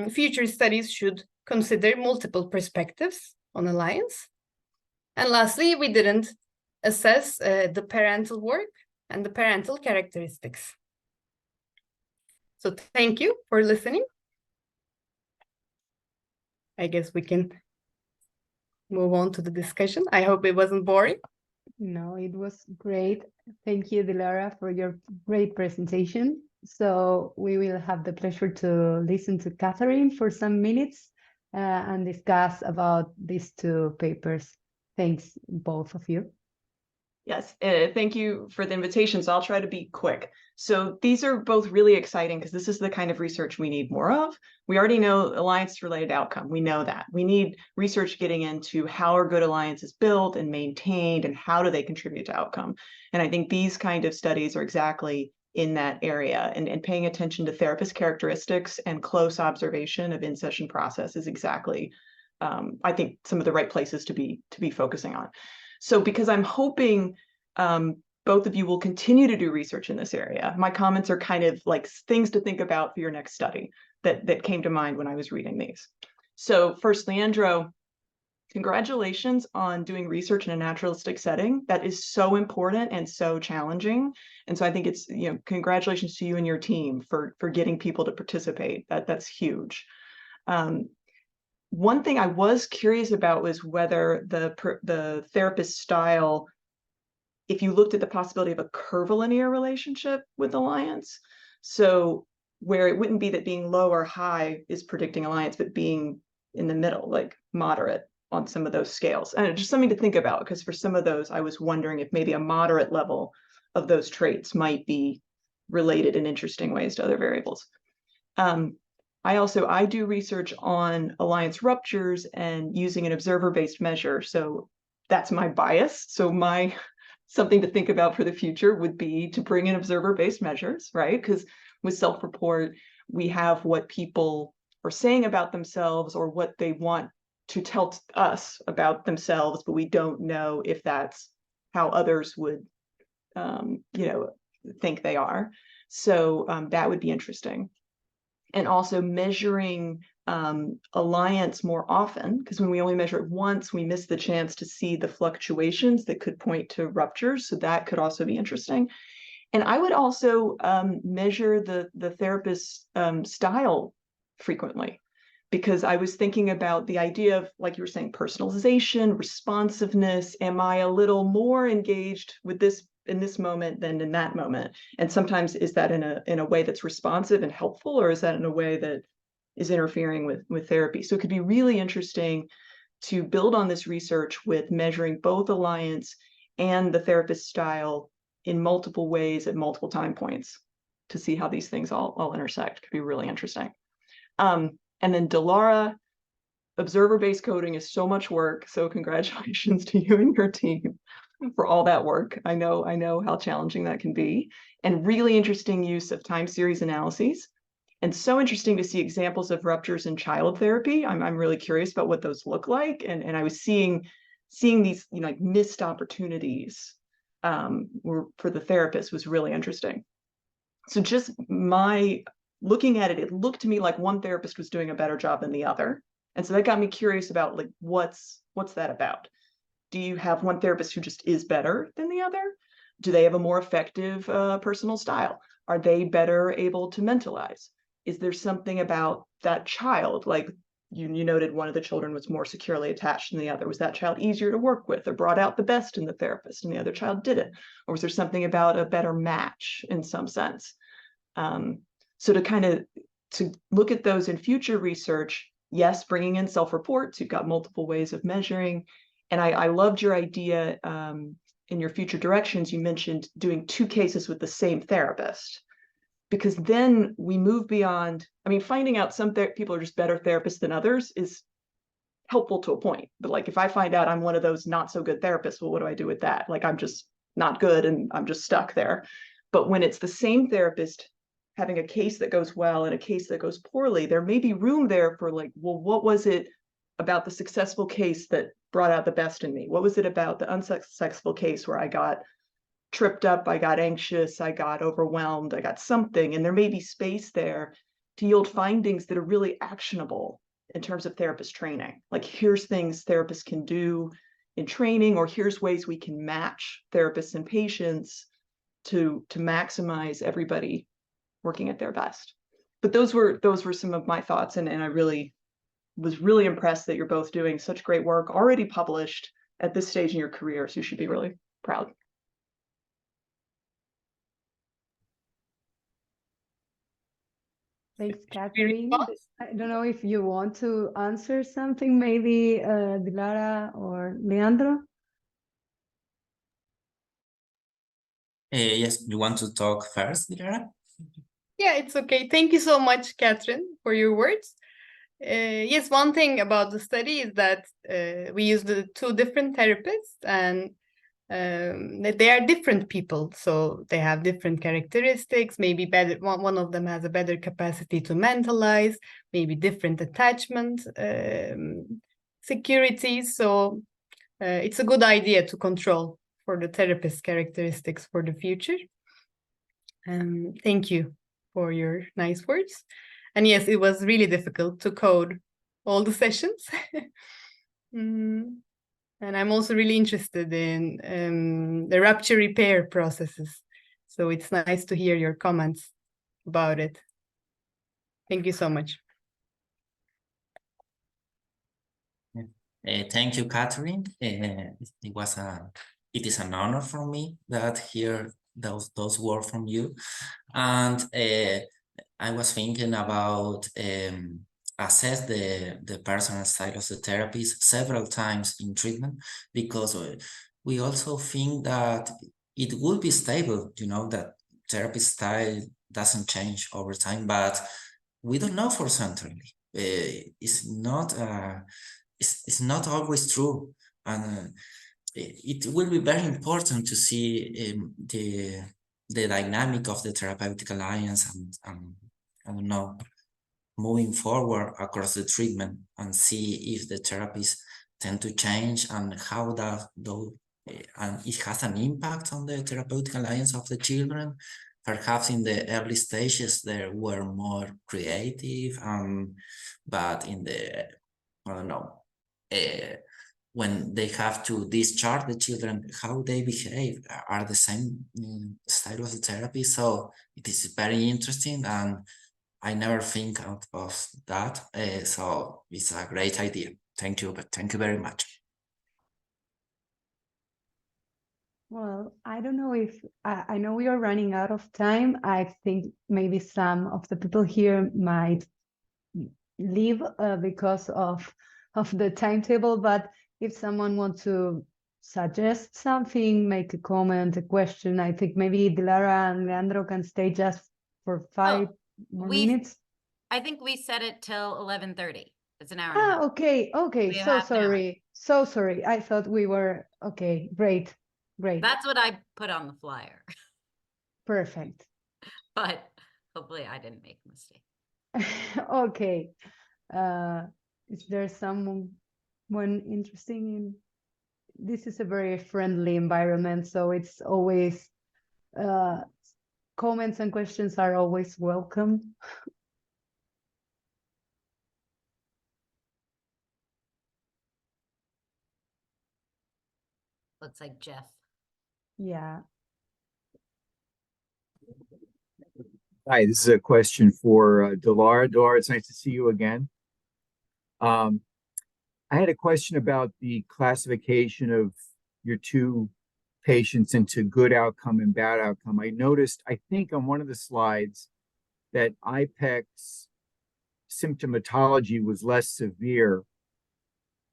future studies should consider multiple perspectives on alliance. And lastly, we didn't assess the parental work and the parental characteristics. So thank you for listening. I guess we can move on to the discussion. I hope it wasn't boring. No, it was great. Thank you, Dilara, for your great presentation. So we will have the pleasure to listen to Catherine for some minutes and discuss about these two papers. Thanks, both of you. Yes, thank you for the invitation. So I'll try to be quick. So these are both really exciting because this is the kind of research we need more of. We already know alliance-related outcome. We know that. We need research getting into how are good alliances built and maintained and how do they contribute to outcome. And I think these kind of studies are exactly in that area, and paying attention to therapist characteristics and close observation of in-session process is exactly, I think, some of the right places to be focusing on. So because I'm hoping both of you will continue to do research in this area, my comments are kind of like things to think about for your next study that came to mind when I was reading these. So first, Leandro, congratulations on doing research in a naturalistic setting. That is so important and so challenging. And so I think it's, you know, congratulations to you and your team for getting people to participate. That's huge. One thing I was curious about was whether the therapist style, if you looked at the possibility of a curvilinear relationship with alliance, so where it wouldn't be that being low or high is predicting alliance, but being in the middle, like moderate on some of those scales. And just something to think about, because for some of those, I was wondering if maybe a moderate level of those traits might be related in interesting ways to other variables. I do research on alliance ruptures and using an observer-based measure. So that's my bias. So something to think about for the future would be to bring in observer-based measures, right? Because with self-report, we have what people are saying about themselves or what they want to tell us about themselves, but we don't know if that's how others would, think they are. So that would be interesting. And also measuring alliance more often, because when we only measure it once, we miss the chance to see the fluctuations that could point to ruptures. So that could also be interesting. And I would also measure the therapist's style frequently, because I was thinking about the idea of, like you were saying, personalization, responsiveness. Am I a little more engaged with this in this moment than in that moment? And sometimes is that in a way that's responsive and helpful, or is that in a way that is interfering with therapy? So it could be really interesting to build on this research with measuring both alliance and the therapist style in multiple ways at multiple time points to see how these things all intersect. Could be really interesting. And then Dilara, observer-based coding is so much work. So congratulations to you and your team for all that work. I know how challenging that can be, and really interesting use of time series analyses. And so interesting to see examples of ruptures in child therapy. I'm really curious about what those look like. And I was seeing these, like missed opportunities for the therapist was really interesting. So just looking at it, it looked to me like one therapist was doing a better job than the other. And so that got me curious about, like, what's that about? Do you have one therapist who just is better than the other? Do they have a more effective personal style? Are they better able to mentalize? Is there something about that child? Like you noted one of the children was more securely attached than the other. Was that child easier to work with or brought out the best in the therapist and the other child didn't? Or was there something about a better match in some sense? So to look at those in future research, yes, bringing in self-reports, you've got multiple ways of measuring. And I loved your idea in your future directions. You mentioned doing 2 cases with the same therapist, because then we move beyond, finding out some people are just better therapists than others is helpful to a point. But like, if I find out I'm one of those not so good therapists, well, what do I do with that? Like, I'm just not good and I'm just stuck there. But when it's the same therapist having a case that goes well and a case that goes poorly, there may be room there for, like, well, what was it about the successful case that brought out the best in me? What was it about the unsuccessful case where I got tripped up, I got anxious, I got overwhelmed, I got something? And there may be space there to yield findings that are really actionable in terms of therapist training. Like, here's things therapists can do in training, or here's ways we can match therapists and patients to maximize everybody working at their best. but those were some of my thoughts, and I was really impressed that you're both doing such great work, already published at this stage in your career. So you should be really proud. Thanks, Catherine. I don't know if you want to answer something, maybe Dilara or Leandro. Yes, you want to talk first, Dilara? Yeah, it's okay. Thank you so much, Catherine, for your words. Yes, one thing about the study is that we used the two different therapists, and they are different people, so they have different characteristics. Maybe better, one of them has a better capacity to mentalize, maybe different attachment securities. So it's a good idea to control for the therapist characteristics for the future. Thank you for your nice words. And yes, it was really difficult to code all the sessions. And I'm also really interested in the rupture repair processes. So it's nice to hear your comments about it. Thank you so much. Thank you, Catherine. It is an honor for me that hear those words from you. And I was thinking about assess the personal style of the therapist several times in treatment, because we also think that it will be stable, that therapy style doesn't change over time, but we don't know for certainly. It's not always true, and it will be very important to see the dynamic of the therapeutic alliance and I don't know, moving forward across the treatment, and see if the therapies tend to change and how and it has an impact on the therapeutic alliance of the children. Perhaps in the early stages they were more creative, but in the, I don't know, when they have to discharge the children, how they behave are the same style of the therapy. So it is very interesting, and I never think of that. So it's a great idea. Thank you very much. Well, I don't know if I know we are running out of time. I think maybe some of the people here might leave because of the timetable, but if someone wants to suggest something, make a comment, a question, I think maybe Dilara and Leandro can stay just for 5 more minutes. I think we set it till 11:30. It's an hour and a half. Okay. So sorry. I thought we were okay. Great. That's what I put on the flyer. Perfect. But hopefully I didn't make a mistake. Okay. Is there someone interesting in this? Is a very friendly environment, so it's always comments and questions are always welcome. Looks like Jeff. Yeah. Hi, this is a question for Dilara. Dilara, it's nice to see you again. I had a question about the classification of your two patients into good outcome and bad outcome. I noticed, I think on one of the slides, that IPEC's symptomatology was less severe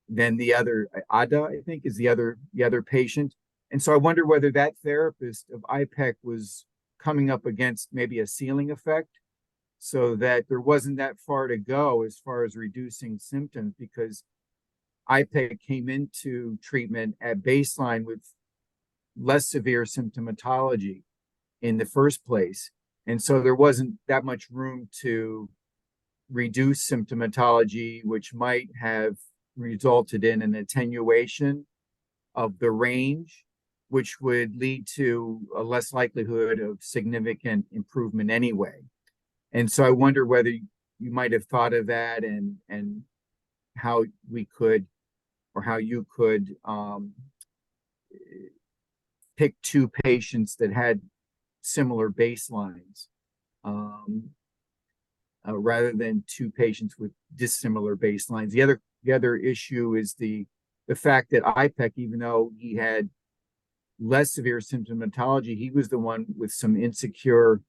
than the other. Ada, I think, is the other patient. And so I wonder whether that therapist of IPEC was coming up against maybe a ceiling effect, so that there wasn't that far to go as far as reducing symptoms, because IPEC came into treatment at baseline with less severe symptomatology in the first place. And so there wasn't that much room to reduce symptomatology, which might have resulted in an attenuation of the range, which would lead to a less likelihood of significant improvement anyway. And so I wonder whether you might have thought of that, and how we could, or how you could pick two patients that had similar baselines. rather than two patients with dissimilar baselines. The other issue is the fact that IPEC, even though he had less severe symptomatology, he was the one with some insecure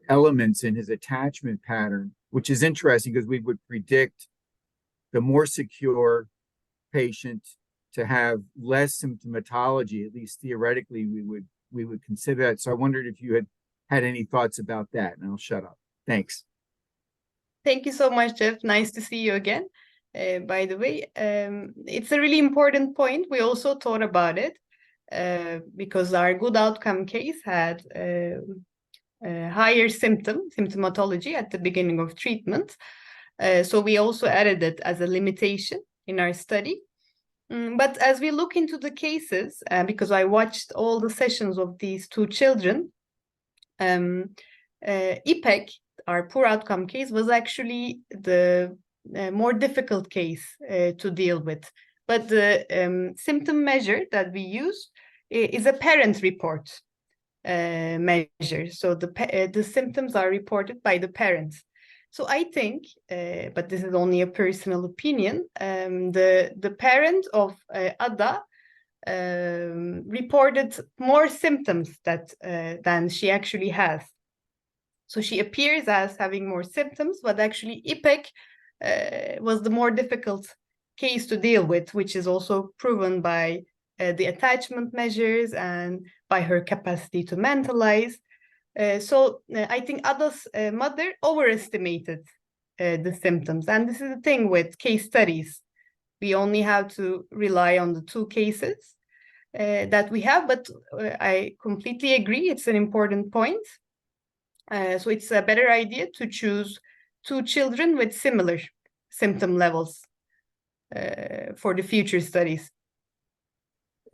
elements in his attachment pattern, which is interesting because we would predict the more secure patient to have less symptomatology. At least theoretically, we would consider that. So I wondered if you had any thoughts about that, and I'll shut up. Thanks. Thank you so much, Jeff. Nice to see you again. By the way, it's a really important point. We also thought about it because our good outcome case had higher symptomatology at the beginning of treatment. So we also added it as a limitation in our study. But as we look into the cases, because I watched all the sessions of these two children, IPEC, our poor outcome case, was actually the more difficult case to deal with. But the symptom measure that we use is a parent report measure. So the symptoms are reported by the parents. So I think, but this is only a personal opinion, the parent of Ada reported more symptoms than she actually has. So she appears as having more symptoms, but actually IPEC was the more difficult case to deal with, which is also proven by the attachment measures and by her capacity to mentalize. So I think Ada's mother overestimated the symptoms. And this is the thing with case studies. We only have to rely on the two cases that we have, but I completely agree. It's an important point. So it's a better idea to choose two children with similar symptom levels for the future studies.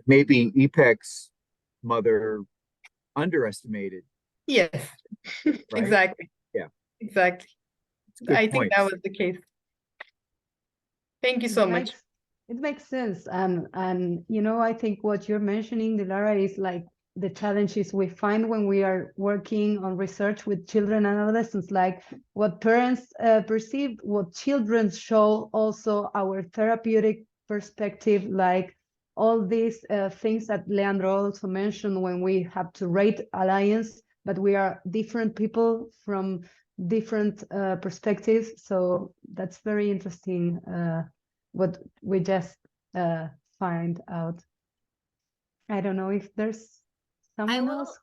Maybe IPEC's mother underestimated. Yes, right? Exactly. Yeah, exactly. I think that was the case. Thank you so much. It makes sense. And you know, I think what you're mentioning, Dilara, is like the challenges we find when we are working on research with children and adolescents, like what parents perceive, what children show, also our therapeutic perspective, like all these things that Leandro also mentioned when we have to rate alliance, but we are different people from different perspectives. So that's very interesting, what we just find out. I don't know if there's someone else.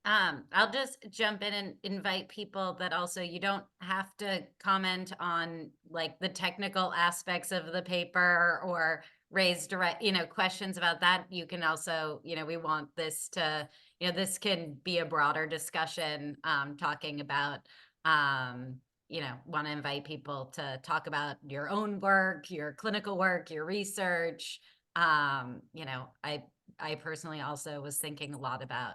I'll just jump in and invite people that also you don't have to comment on like the technical aspects of the paper or raise direct, questions about that. You can also, we want this to, this can be a broader discussion, talking about, want to invite people to talk about your own work, your clinical work, your research. I personally also was thinking a lot about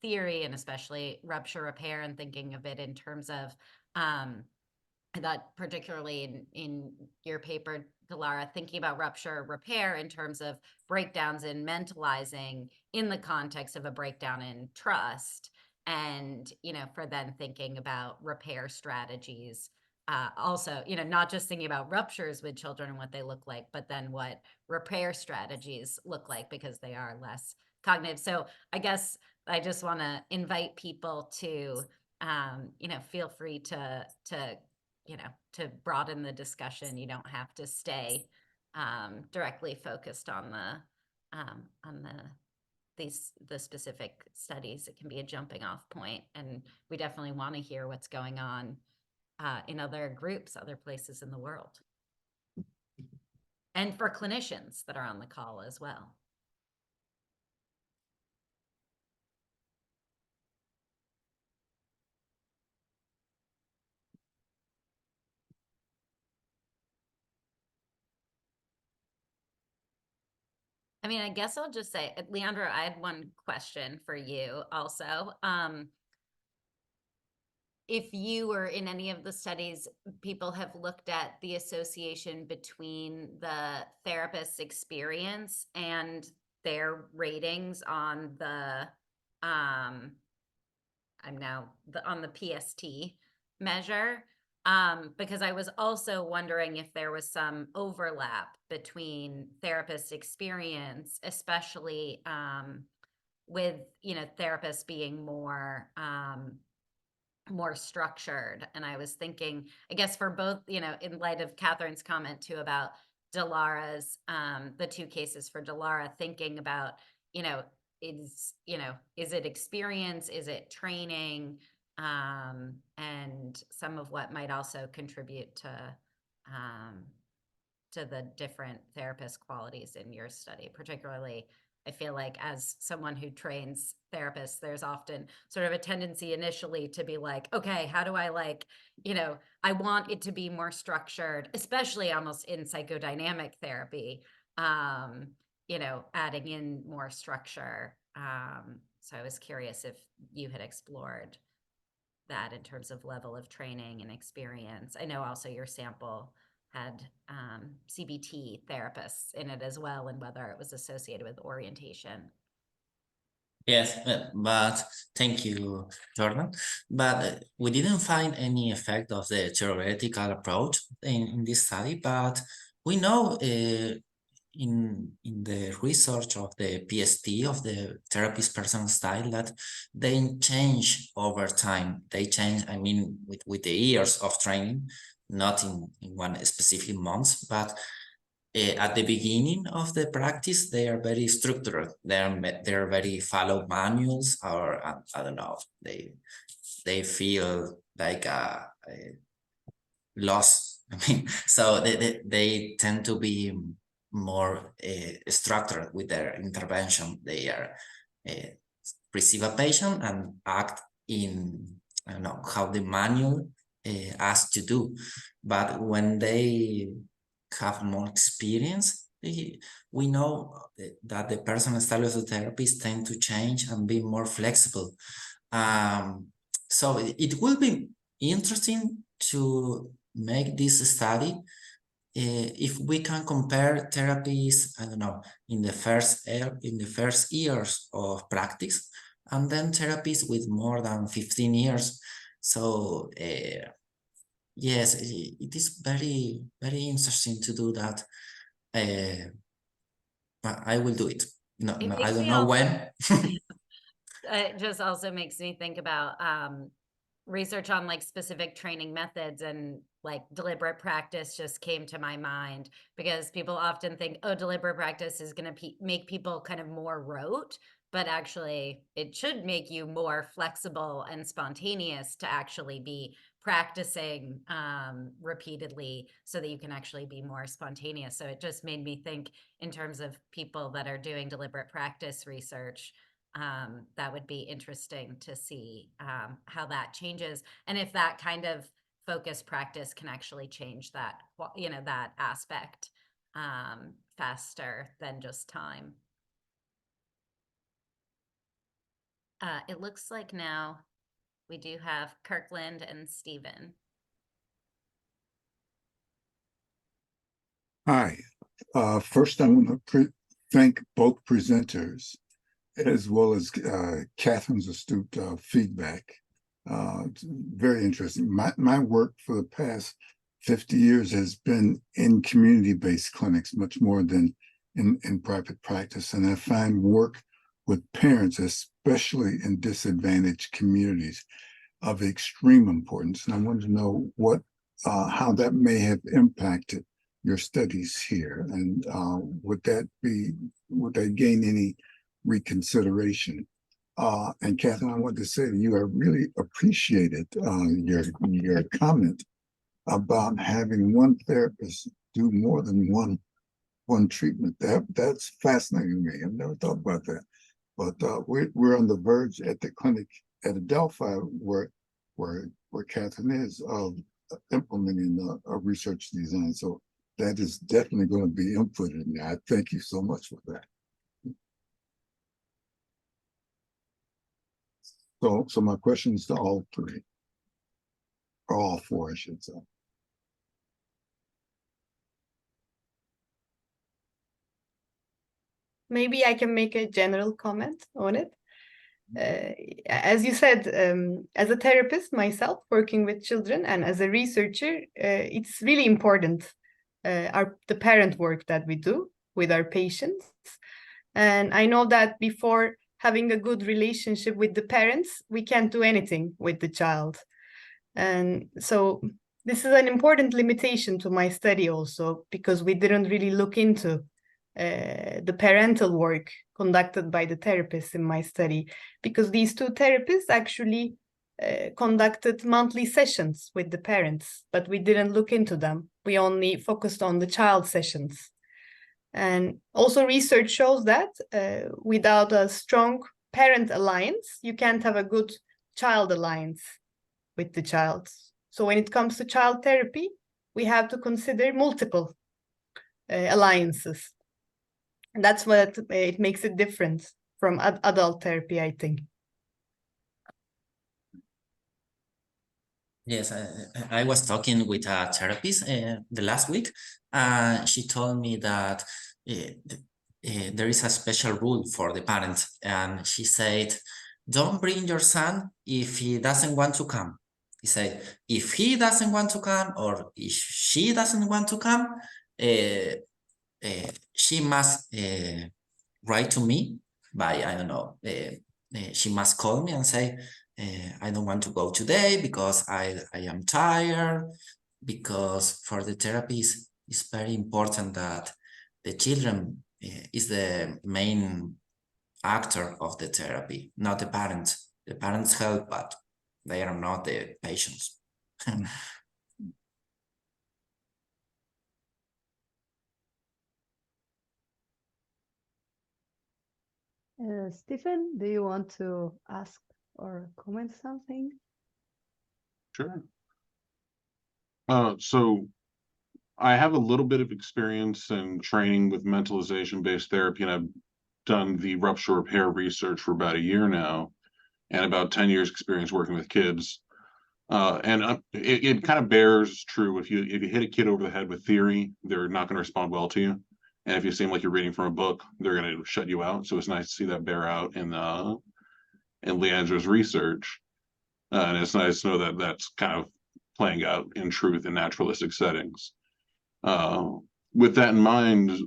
theory and especially rupture repair and thinking of it in terms of that particularly in your paper, Dilara, thinking about rupture repair in terms of breakdowns in mentalizing in the context of a breakdown in trust. And, for then thinking about repair strategies, also, not just thinking about ruptures with children and what they look like, but then what repair strategies look like because they are less cognitive. So I guess I just want to invite people to, feel free to broaden the discussion. You don't have to stay directly focused on the specific studies. It can be a jumping off point, and we definitely want to hear what's going on in other groups, other places in the world, and for clinicians that are on the call as well. I mean, I guess I'll just say, Leandro, I had one question for you also. If you were in any of the studies, people have looked at the association between the therapist's experience and their ratings on the on the PST, measure, because I was also wondering if there was some overlap between therapist experience, especially with, therapists being more structured. And I was thinking, I guess for both, in light of Catherine's comment too about Dilara's, the two cases for Dilara, thinking about, is it experience, is it training, and some of what might also contribute to the different therapist qualities in your study. Particularly, I feel like as someone who trains therapists, there's often sort of a tendency initially to be like, okay, how do I I want it to be more structured, especially almost in psychodynamic therapy, adding in more structure. So I was curious if you had explored that in terms of level of training and experience. I know also your sample had CBT therapists in it as well, and whether it was associated with orientation. Yes, but thank you, Jordan. But we didn't find any effect of the theoretical approach in this study, but we know in the research of the PST, of the therapist person style, that they change over time. They change, I mean, with the years of training, not in one specific month, but at the beginning of the practice, they are very structured. They're very follow manuals, or I don't know. They feel like lost. I mean, so they tend to be more structured with their intervention. They are receive a patient and act in, I don't know, how the manual asks to do. But when they have more experience, we know that the personal style of the therapist tend to change and be more flexible. So it will be interesting to make this study if we can compare therapies, I don't know, in the first years of practice, and then therapies with more than 15 years. So yes, it is very, very interesting to do that. But I will do it. No, I don't know when. It just also makes me think about research on specific training methods, and deliberate practice just came to my mind, because people often think, oh, deliberate practice is going to make people kind of more rote, but actually it should make you more flexible and spontaneous to actually be practicing repeatedly, so that you can actually be more spontaneous. So it just made me think in terms of people that are doing deliberate practice research. That would be interesting to see how that changes, and if that kind of focused practice can actually change that, that aspect faster than just time. It looks like now we do have Kirkland and Stephen. Hi. First, I want to thank both presenters, as well as Catherine's astute feedback. It's very interesting. My work for the past 50 years has been in community-based clinics, much more than in private practice. And I find work with parents, especially in disadvantaged communities, of extreme importance. And I wanted to know how that may have impacted your studies here, and would that gain any reconsideration? And Catherine, I want to say to you, I really appreciated your comment about having one therapist do more than one treatment. That's fascinating to me. I've never thought about that. But we're on the verge at the clinic at Adelphi, where Catherine is, of implementing a research design. So that is definitely going to be inputted in there. I thank you so much for that. So my questions to all three, or all four, I should say. Maybe I can make a general comment on it. As you said, as a therapist myself working with children and as a researcher, it's really important, the parent work that we do with our patients. And I know that before having a good relationship with the parents, we can't do anything with the child. And so this is an important limitation to my study also, because we didn't really look into the parental work conducted by the therapists in my study, because these two therapists actually conducted monthly sessions with the parents, but we didn't look into them. We only focused on the child sessions. And also research shows that without a strong parent alliance, you can't have a good child alliance with the child. So when it comes to child therapy, we have to consider multiple alliances. And that's what it makes it different from adult therapy, I think. Yes, I was talking with a therapist the last week. She told me that there is a special rule for the parents. And she said, don't bring your son if he doesn't want to come. He said, if he doesn't want to come or if she doesn't want to come, she must write to me by, I don't know, she must call me and say, I don't want to go today because I am tired, because for the therapist, it's very important that the children is the main actor of the therapy, not the parents. The parents help, but they are not the patients. Stephen, do you want to ask or comment something? Sure. So I have a little bit of experience in training with mentalization-based therapy, and I've done the rupture repair research for about a year now, and about 10 years experience working with kids. And it kind of bears true. If you hit a kid over the head with theory, they're not going to respond well to you. And if you seem like you're reading from a book, they're going to shut you out. So it's nice to see that bear out in Leandro's research. And it's nice to know that that's kind of playing out in truth in naturalistic settings. With that in mind,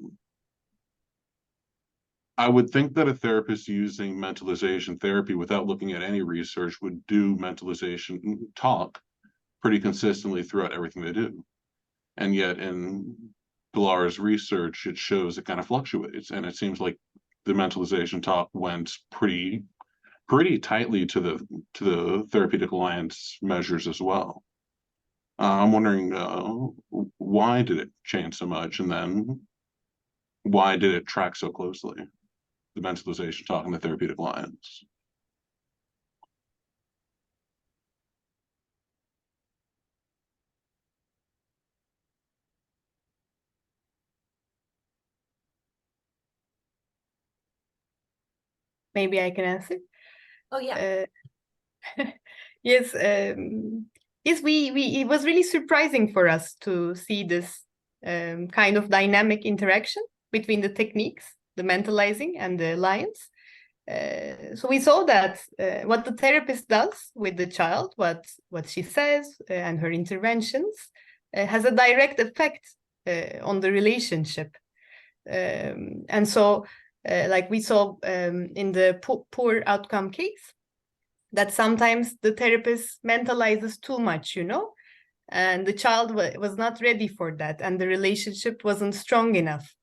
I would think that a therapist using mentalization therapy without looking at any research would do mentalization talk pretty consistently throughout everything they do. And yet in Dilara's research, it shows it kind of fluctuates. And it seems like the mentalization talk went pretty tightly to the therapeutic alliance measures as well. I'm wondering why did it change so much, and then why did it track so closely, the mentalization talk and the therapeutic alliance? Maybe I can answer. Oh, yeah. Yes, yes, it was really surprising for us to see this kind of dynamic interaction between the techniques, the mentalizing and the alliance. So we saw that what the therapist does with the child, what she says and her interventions has a direct effect on the relationship. And so like we saw in the poor outcome case, that sometimes the therapist mentalizes too much, and the child was not ready for that, and the relationship wasn't strong enough.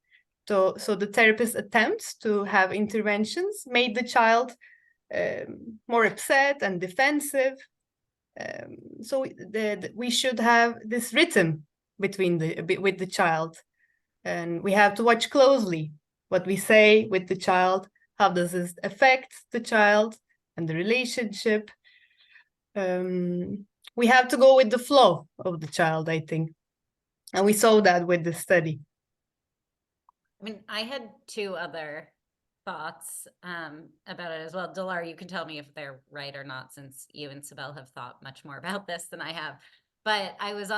So the therapist attempts to have interventions made the child more upset and defensive. So we should have this rhythm with the child, and we have to watch closely what we say with the child. How does this affect the child and the relationship? We have to go with the flow of the child, I think. And we saw that with the study. I mean, I had two other thoughts about it as well. Dilara, you can tell me if they're right or not, since you and Sibel have thought much more about this than I have. But I was,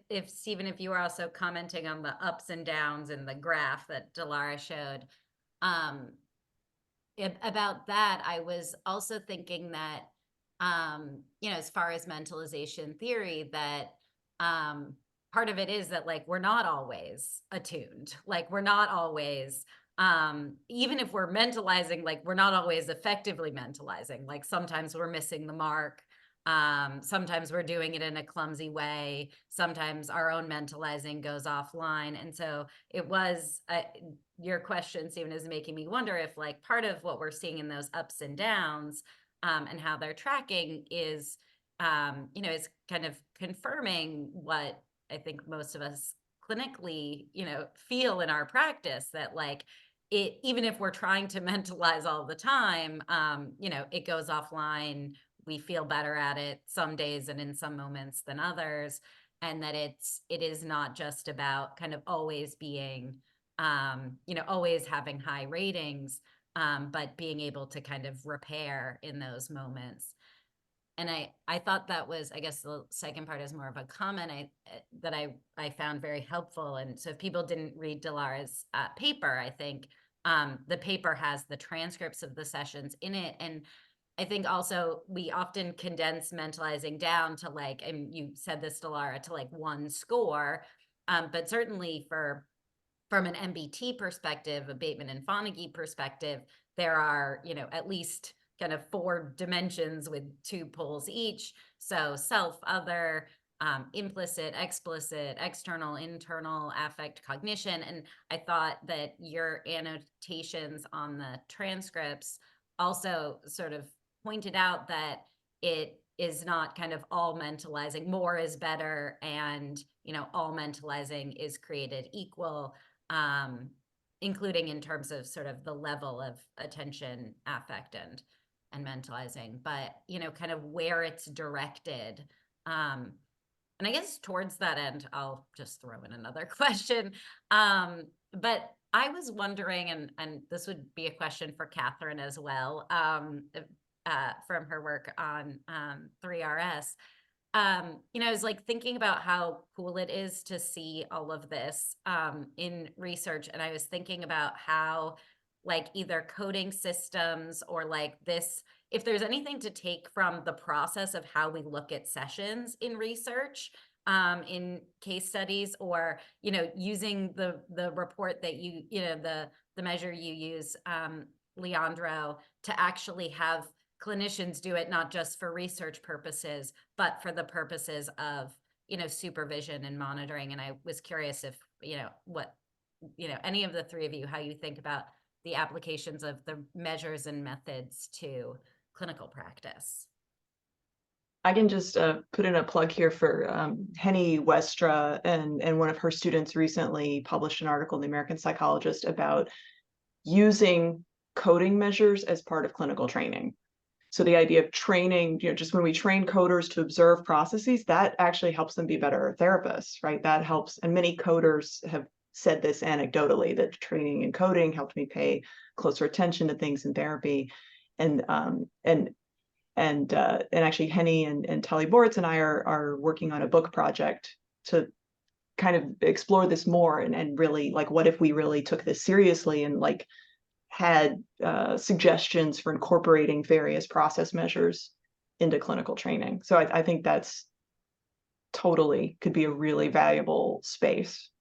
if Stephen, if you were also commenting on the ups and downs in the graph that Dilara showed, about that, I was also thinking that, you know, as far as mentalization theory, that part of it is that like we're not always attuned, like we're not always, even if we're mentalizing, like we're not always effectively mentalizing. Like sometimes we're missing the mark. Sometimes we're doing it in a clumsy way. Sometimes our own mentalizing goes offline. And so it was, your question, Stephen, is making me wonder if like part of what we're seeing in those ups and downs and how they're tracking is, you know, is kind of confirming what I think most of us clinically, you know, feel in our practice, that like it, even if we're trying to mentalize all the time, you know, it goes offline. We feel better at it some days and in some moments than others. And that it is not just about kind of always being, you know, always having high ratings, but being able to kind of repair in those moments. And I thought that was, I guess the second part is more of a comment that I found very helpful. And so if people didn't read Dilara's paper, I think the paper has the transcripts of the sessions in it. And I think also we often condense mentalizing down to like, and you said this, Dilara, to like one score, but certainly from an MBT perspective, a Bateman and Fonagy perspective, there are, you know, at least kind of 4 dimensions with 2 poles each. So self, other, implicit, explicit, external, internal, affect, cognition. And I thought that your annotations on the transcripts also sort of pointed out that it is not kind of all mentalizing, more is better, and, you know, all mentalizing is created equal, including in terms of sort of the level of attention, affect, and mentalizing, but, you know, kind of where it's directed. And I guess towards that end, I'll just throw in another question. But I was wondering, and this would be a question for Catherine as well, from her work on 3RS. You know, I was like thinking about how cool it is to see all of this in research. And I was thinking about how like either coding systems or like this, if there's anything to take from the process of how we look at sessions in research, in case studies, or, you know, using the report that you know, the measure you use, Leandro, to actually have clinicians do it, not just for research purposes, but for the purposes of, you know, supervision and monitoring. And I was curious if, you know, what, you know, any of the 3 of you, how you think about the applications of the measures and methods to clinical practice. I can just put in a plug here for Henny Westra, and one of her students recently published an article in the American Psychologist about using coding measures as part of clinical training. So the idea of training, you know, just when we train coders to observe processes, that actually helps them be better therapists, right? That helps. And many coders have said this anecdotally, that training and coding helped me pay closer attention to things in therapy. And actually Henny and Tali Boritz and I are working on a book project to kind of explore this more, and really like, what if we really took this seriously and like had suggestions for incorporating various process measures into clinical training. So I think that's totally could be a really valuable space.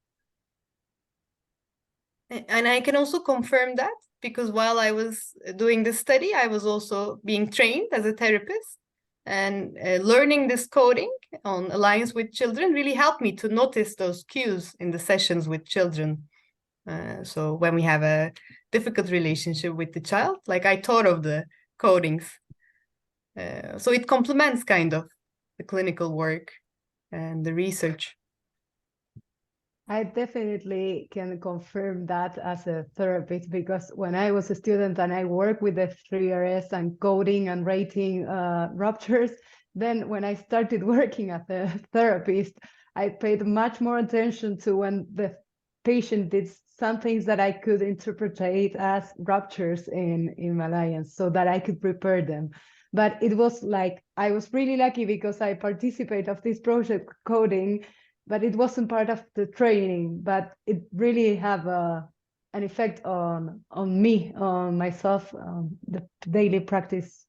And I can also confirm that, because while I was doing this study, I was also being trained as a therapist, and learning this coding on alliance with children really helped me to notice those cues in the sessions with children. So when we have a difficult relationship with the child, like I thought of the codings. So it complements kind of the clinical work and the research. I definitely can confirm that as a therapist, because when I was a student and I worked with the 3RS and coding and rating ruptures, then when I started working as a therapist, I paid much more attention to when the patient did some things that I could interpret as ruptures in alliance, so that I could prepare them. But it was like, I was really lucky because I participated of this project coding, but it wasn't part of the training, but it really have an effect on me, on myself, the daily practice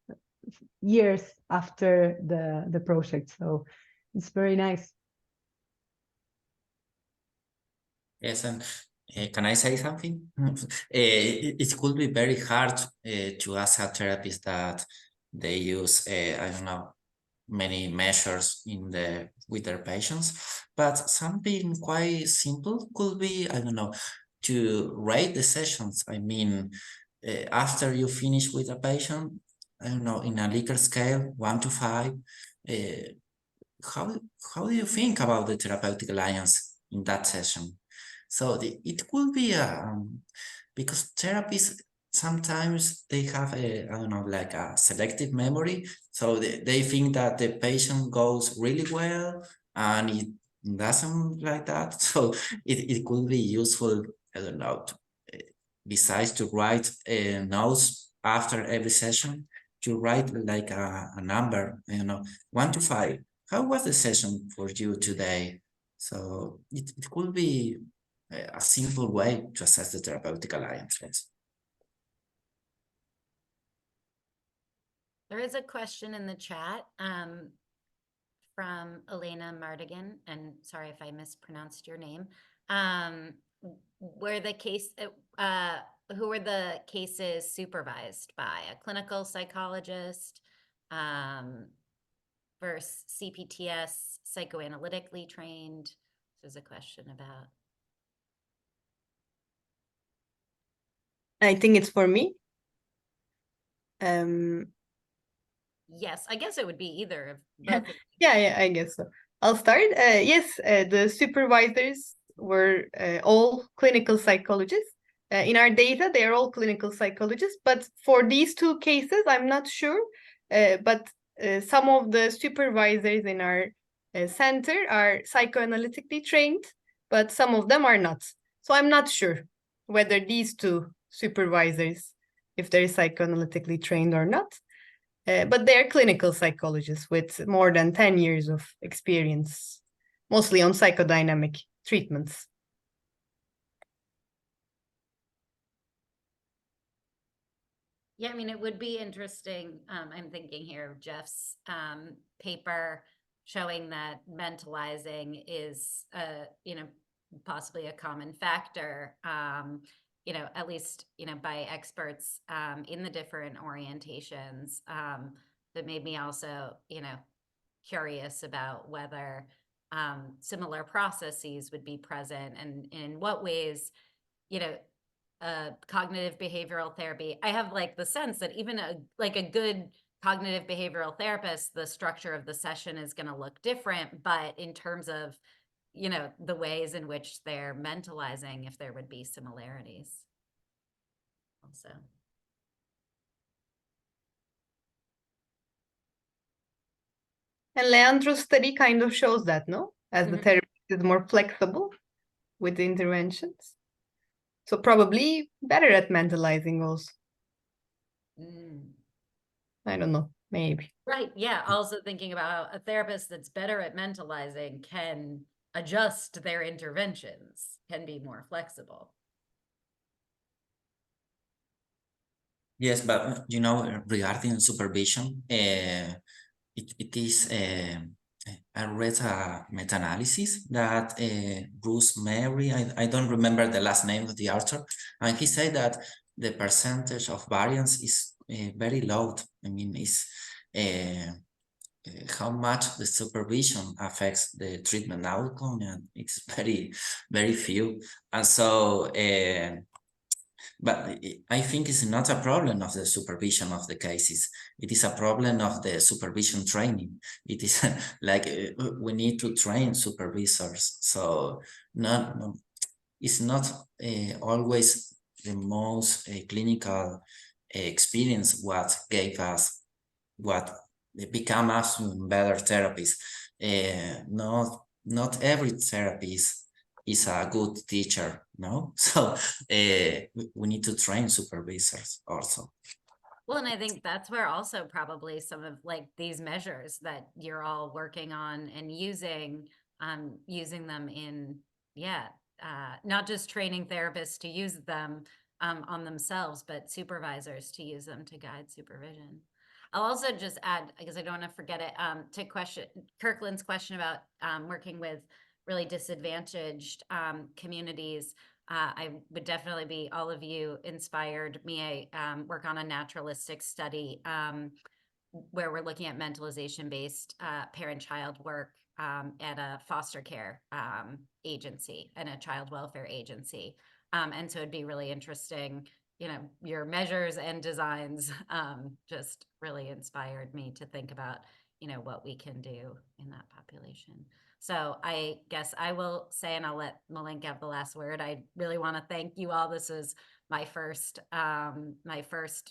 years after the project. So it's very nice. Yes, and can I say something? It could be very hard to ask a therapist that they use, I don't know, many measures with their patients, but something quite simple could be, I don't know, to rate the sessions. I mean, after you finish with a patient, I don't know, in a Likert scale, 1 to 5, how do you think about the therapeutic alliance in that session? So it could be because therapists sometimes they have I don't know, like a selective memory. So they think that the patient goes really well and it doesn't like that. So it could be useful, I don't know, besides to write notes after every session, to write like a number, 1 to 5. How was the session for you today? So it could be a simple way to assess the therapeutic alliance. Yes. There is a question in the chat from Elena Mardigan, and sorry if I mispronounced your name. Where the case, who were the cases supervised by? A clinical psychologist versus CPTS, psychoanalytically trained? This is a question about. I think it's for me. Yes, I guess it would be either of both. Yeah, I guess so. I'll start. Yes, the supervisors were all clinical psychologists. In our data, they are all clinical psychologists. But for these two cases, I'm not sure. But some of the supervisors in our center are psychoanalytically trained, but some of them are not. So I'm not sure whether these two supervisors, if they're psychoanalytically trained or not. But they're clinical psychologists with more than 10 years of experience, mostly on psychodynamic treatments. Yeah, I mean, it would be interesting. I'm thinking here of Jeff's paper showing that mentalizing is, possibly a common factor, at least, by experts in the different orientations. That made me also, curious about whether similar processes would be present and in what ways, cognitive behavioral therapy. I have like the sense that even a good cognitive behavioral therapist, the structure of the session is going to look different, but in terms of, the ways in which they're mentalizing, if there would be similarities also. And Leandro's study kind of shows that, no? As the therapist is more flexible with the interventions. So probably better at mentalizing also. I don't know, maybe. Right, yeah. Also thinking about how a therapist that's better at mentalizing can adjust their interventions, can be more flexible. Yes, but regarding supervision, it is, I read a meta-analysis that Bruce Mary, I don't remember the last name of the author, and he said that the percentage of variance is very low. I mean, it's how much the supervision affects the treatment outcome, and it's very, very few. And so, but I think it's not a problem of the supervision of the cases. It is a problem of the supervision training. It is like we need to train supervisors. So it's not always the most clinical experience what gave us, what become us better therapists. Not every therapist is a good teacher, no? So we need to train supervisors also. Well, and I think that's where also probably some of like these measures that you're all working on and using them in, not just training therapists to use them on themselves, but supervisors to use them to guide supervision. I'll also just add, because I don't want to forget it, to Kirkland's question about working with really disadvantaged communities. I would definitely be, all of you inspired me. I work on a naturalistic study where we're looking at mentalization-based parent-child work at a foster care agency and a child welfare agency. And so it'd be really interesting, you know, your measures and designs just really inspired me to think about, you know, what we can do in that population. So I guess I will say, and I'll let Malenka have the last word, I really want to thank you all. This was my first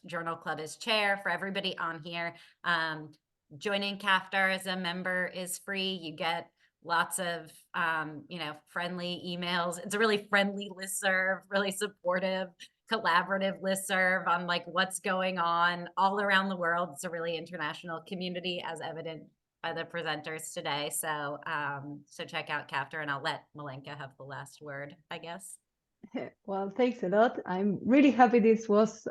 journal club as chair. For everybody on here, joining CAFTR as a member is free. You get lots of, you know, friendly emails. It's a really friendly listserv, really supportive, collaborative listserv on like what's going on all around the world. It's a really international community, as evident by the presenters today. So, so check out CAFTR, and I'll let Malenka have the last word, I guess. Well, thanks a lot. I'm really happy this was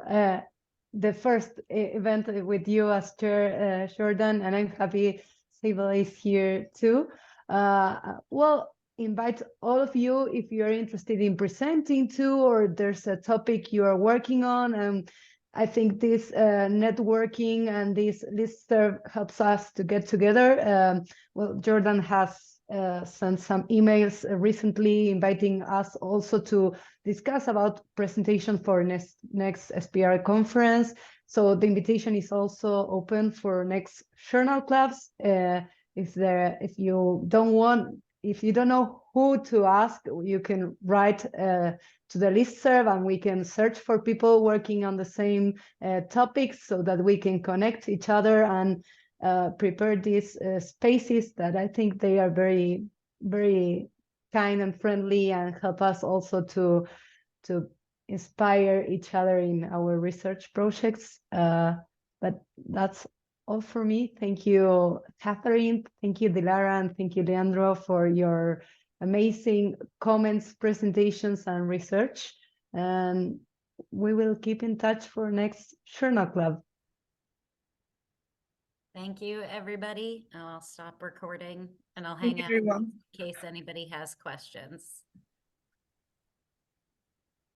the first event with you as chair, Jordan, and I'm happy Sable is here too. Well, invite all of you if you're interested in presenting too, or there's a topic you are working on. And I think this networking and this listserv helps us to get together. Well, Jordan has sent some emails recently inviting us also to discuss about presentation for next SPR conference. So the invitation is also open for next journal clubs. If you don't know who to ask, you can write to the listserv, and we can search for people working on the same topics so that we can connect each other and prepare these spaces that I think they are very, very kind and friendly, and help us also to inspire each other in our research projects. But that's all for me. Thank you, Catherine. Thank you, Dilara, and thank you, Leandro, for your amazing comments, presentations, and research. And we will keep in touch for next Journal Club. Thank you, everybody. I'll stop recording and I'll hang out everyone. in case anybody has questions.